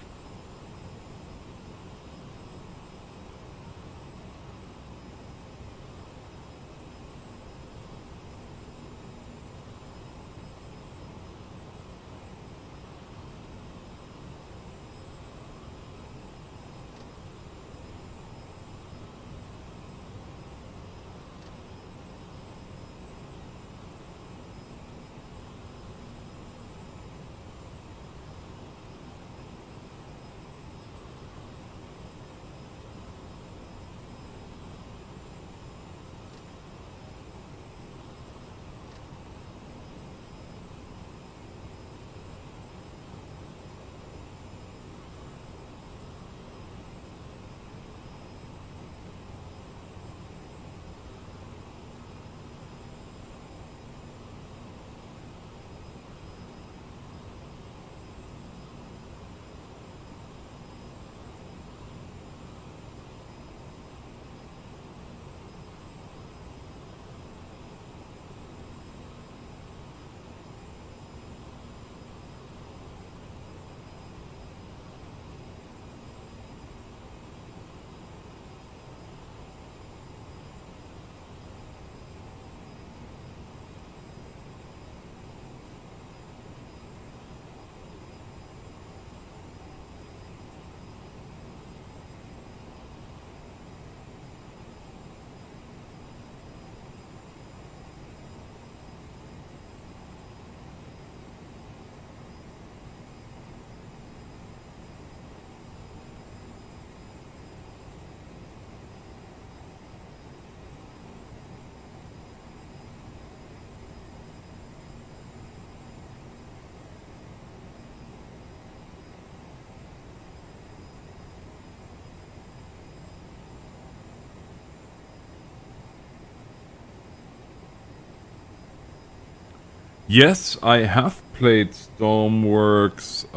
Yes, I have played Stormworks,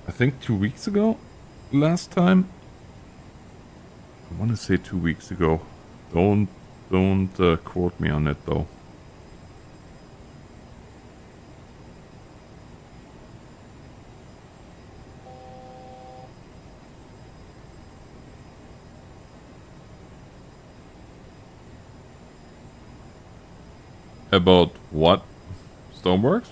I think 2 weeks ago, last time. I want to say 2 weeks ago. Don't quote me on it though. About what? Stormworks?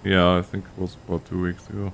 Yeah, I think it was about 2 weeks ago.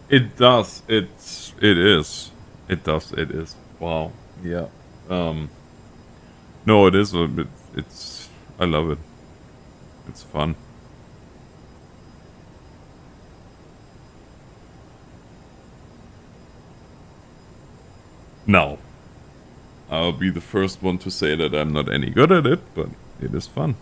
It does. It is. It does. It is. Wow. Yeah. No, it is a bit. It's. I love it. It's fun. Now, I'll be the first one to say that I'm not any good at it, but it is fun.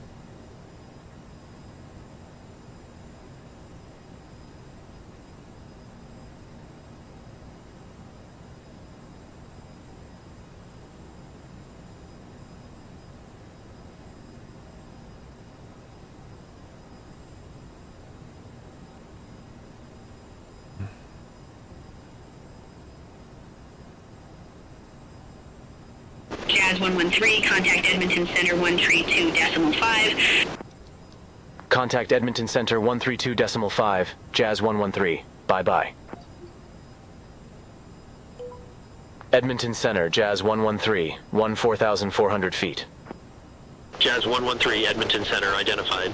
Jazz 113, contact Edmonton Center 132.5. Contact Edmonton Center 132.5, Jazz 113. Bye-bye. Edmonton Center, Jazz 113, 14,400 feet. Jazz 113, Edmonton Center identified.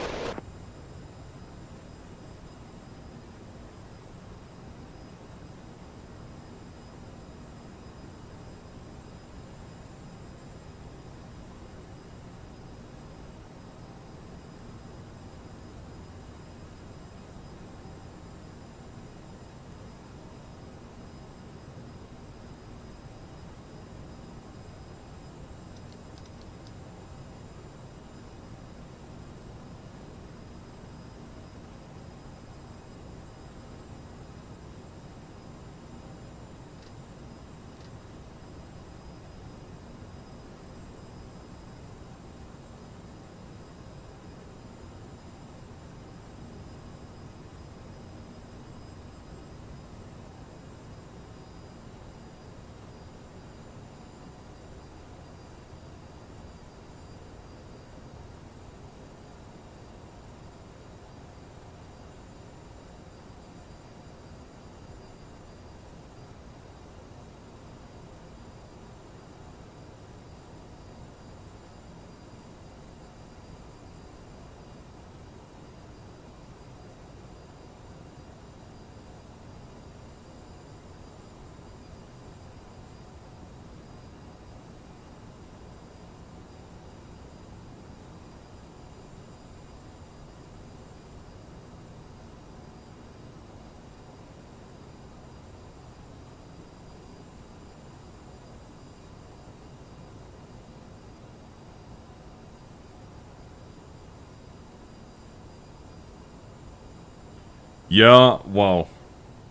Yeah, wow.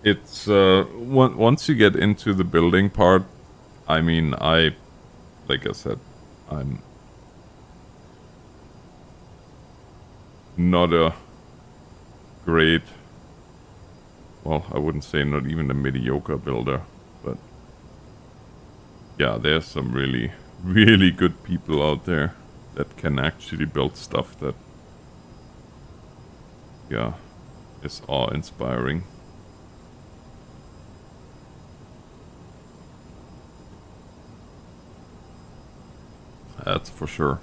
It's once you get into the building part, I mean, like I said, I'm not a great, well, I wouldn't say not even a mediocre builder, but yeah, there's some really, really good people out there that can actually build stuff that, yeah, is awe-inspiring. That's for sure.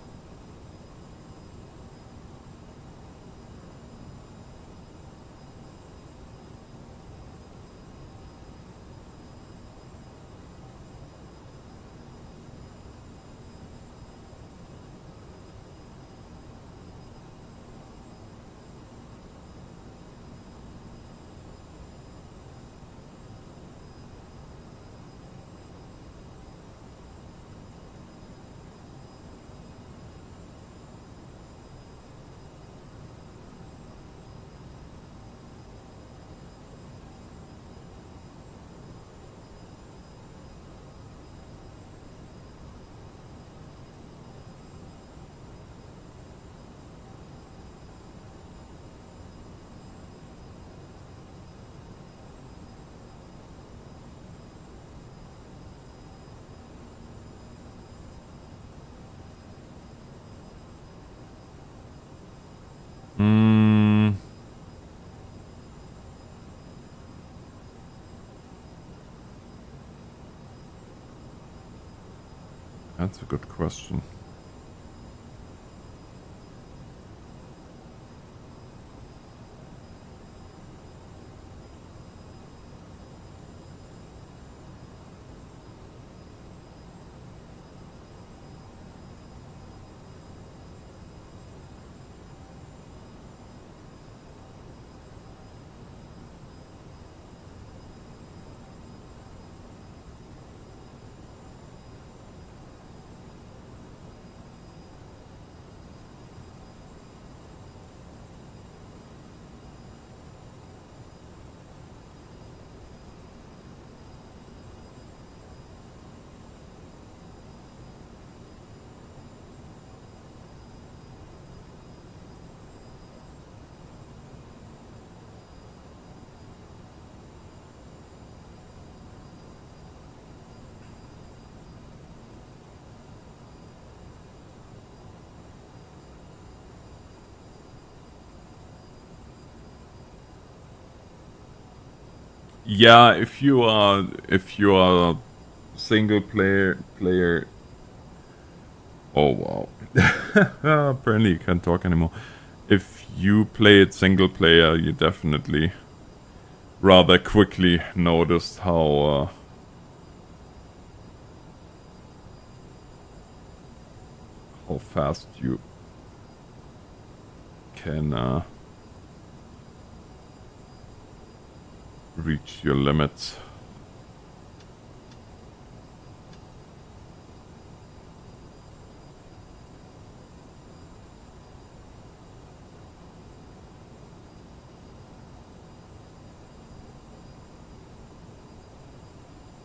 That's a good question. Yeah, if you are single player. Oh wow. Apparently you can't talk anymore. If you play it single player, you definitely rather quickly noticed how fast you can reach your limits.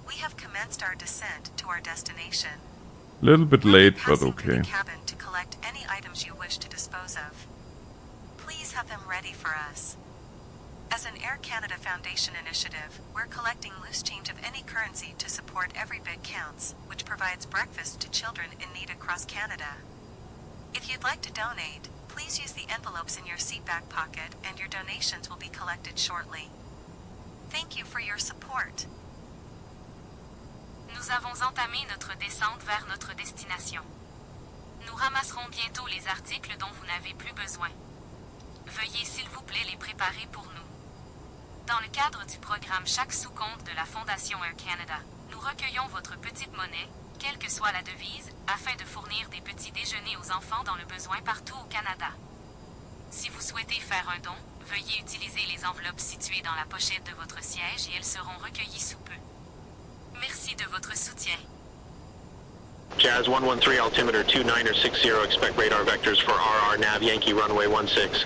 We have commenced our descent to our destination. Little bit late, but Passing through okay. the cabin to collect any items you wish to dispose of. Please have them ready for us. As an Air Canada Foundation initiative, we're collecting loose change of any currency to support Every Bit Counts, which provides breakfast to children in need across Canada. If you'd like to donate, please use the envelopes in your seatback pocket and your donations will be collected shortly. Thank you for your support. Nous avons entamé notre descente vers notre destination. Nous ramasserons bientôt les articles dont vous n'avez plus besoin. Veuillez s'il vous plaît les préparer pour nous. Dans le cadre du programme Chaque sous-compte de la Fondation Air Canada, nous recueillons votre petite monnaie, quelle que soit la devise, afin de fournir des petits déjeuners aux enfants dans le besoin partout au Canada. Si vous souhaitez faire un don, veuillez utiliser les enveloppes situées dans la pochette de votre siège et elles seront recueillies sous peu. Merci de votre soutien. Jazz 113, altimeter 2960, expect radar vectors for RR nav Yankee runway 16.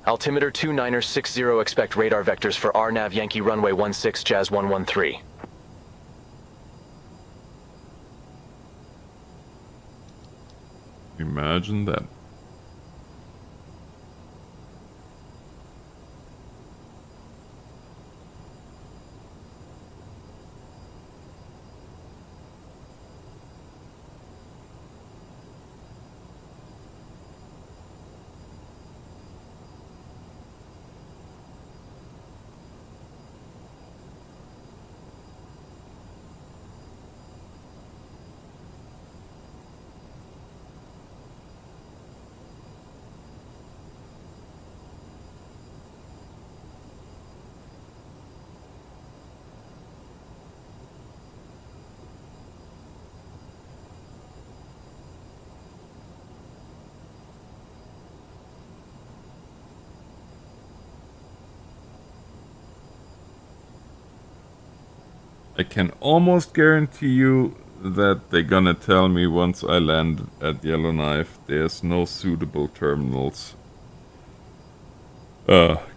Altimeter 2960, expect radar vectors for RNAV Yankee runway 16, Jazz 113. Imagine that. I can almost guarantee you that they're gonna tell me once I land at Yellowknife there's no suitable terminals,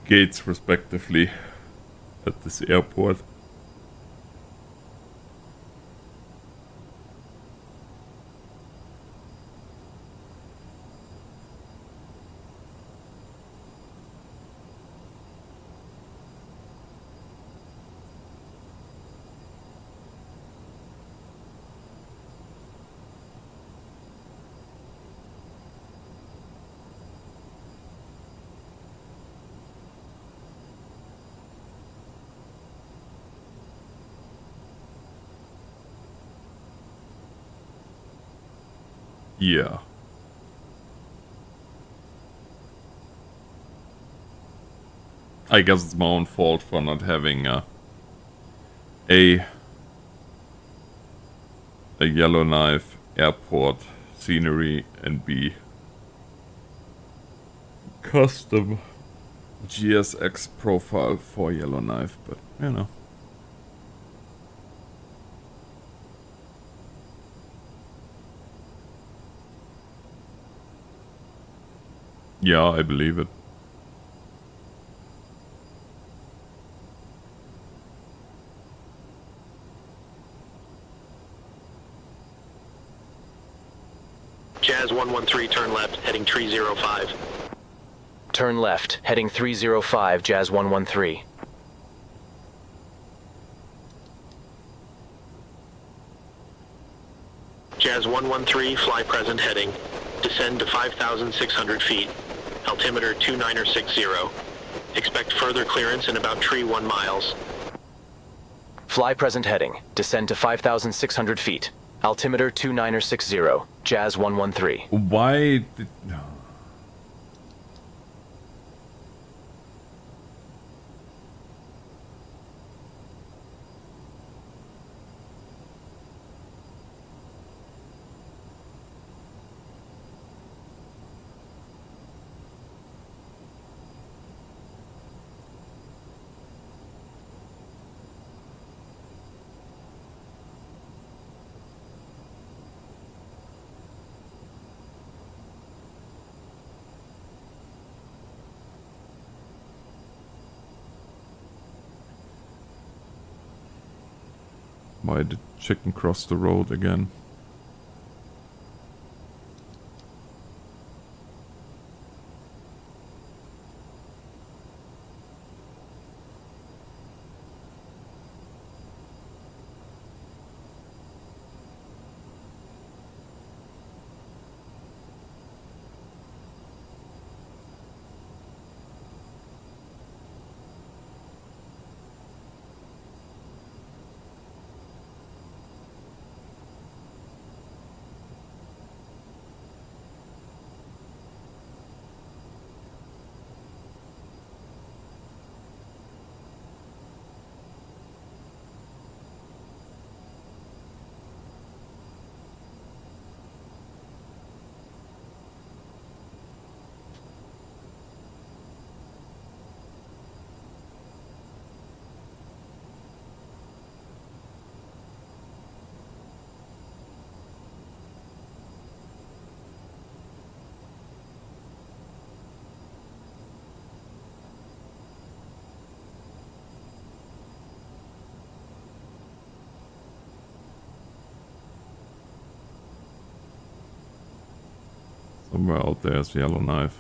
gates respectively, at this airport. Yeah. I guess it's my own fault for not having a Yellowknife airport scenery and B custom GSX profile for Yellowknife, but you know. Yeah, I believe it. Jazz 113, turn left, heading 305. Turn left, heading 305, Jazz 113. Jazz 113, fly present heading. Descend to 5,600 feet. Altimeter 2960. Expect further clearance in about tree 1 miles. Fly present heading. Descend to 5,600 feet. Altimeter 2960. Jazz 113. Why did... Why did chicken cross the road again? Somewhere out there is Yellowknife.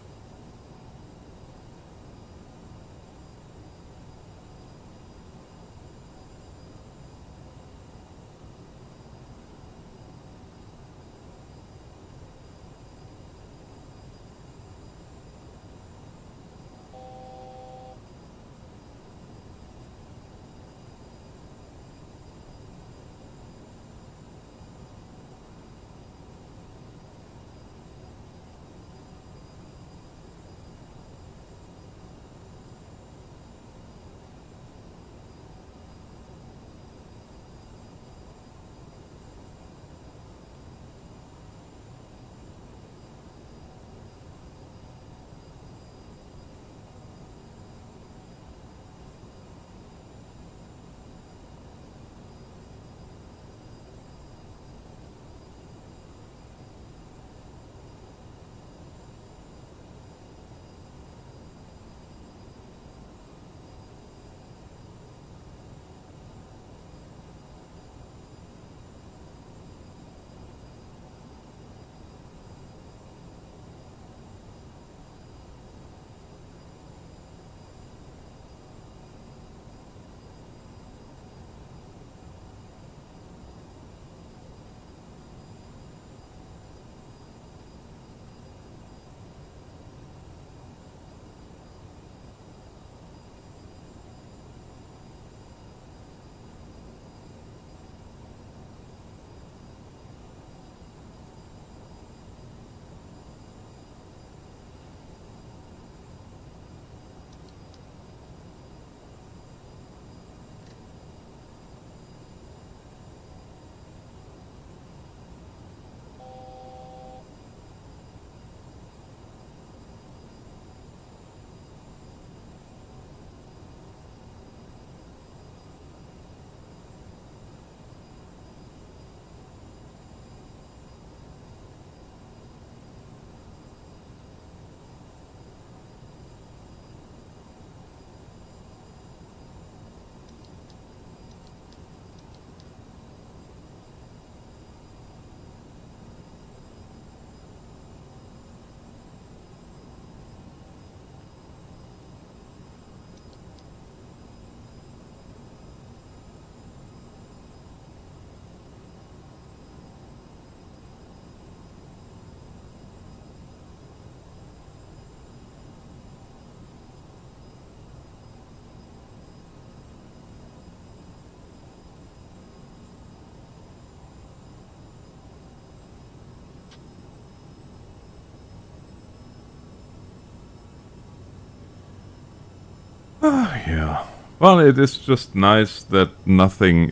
Yeah. Well, it is just nice that nothing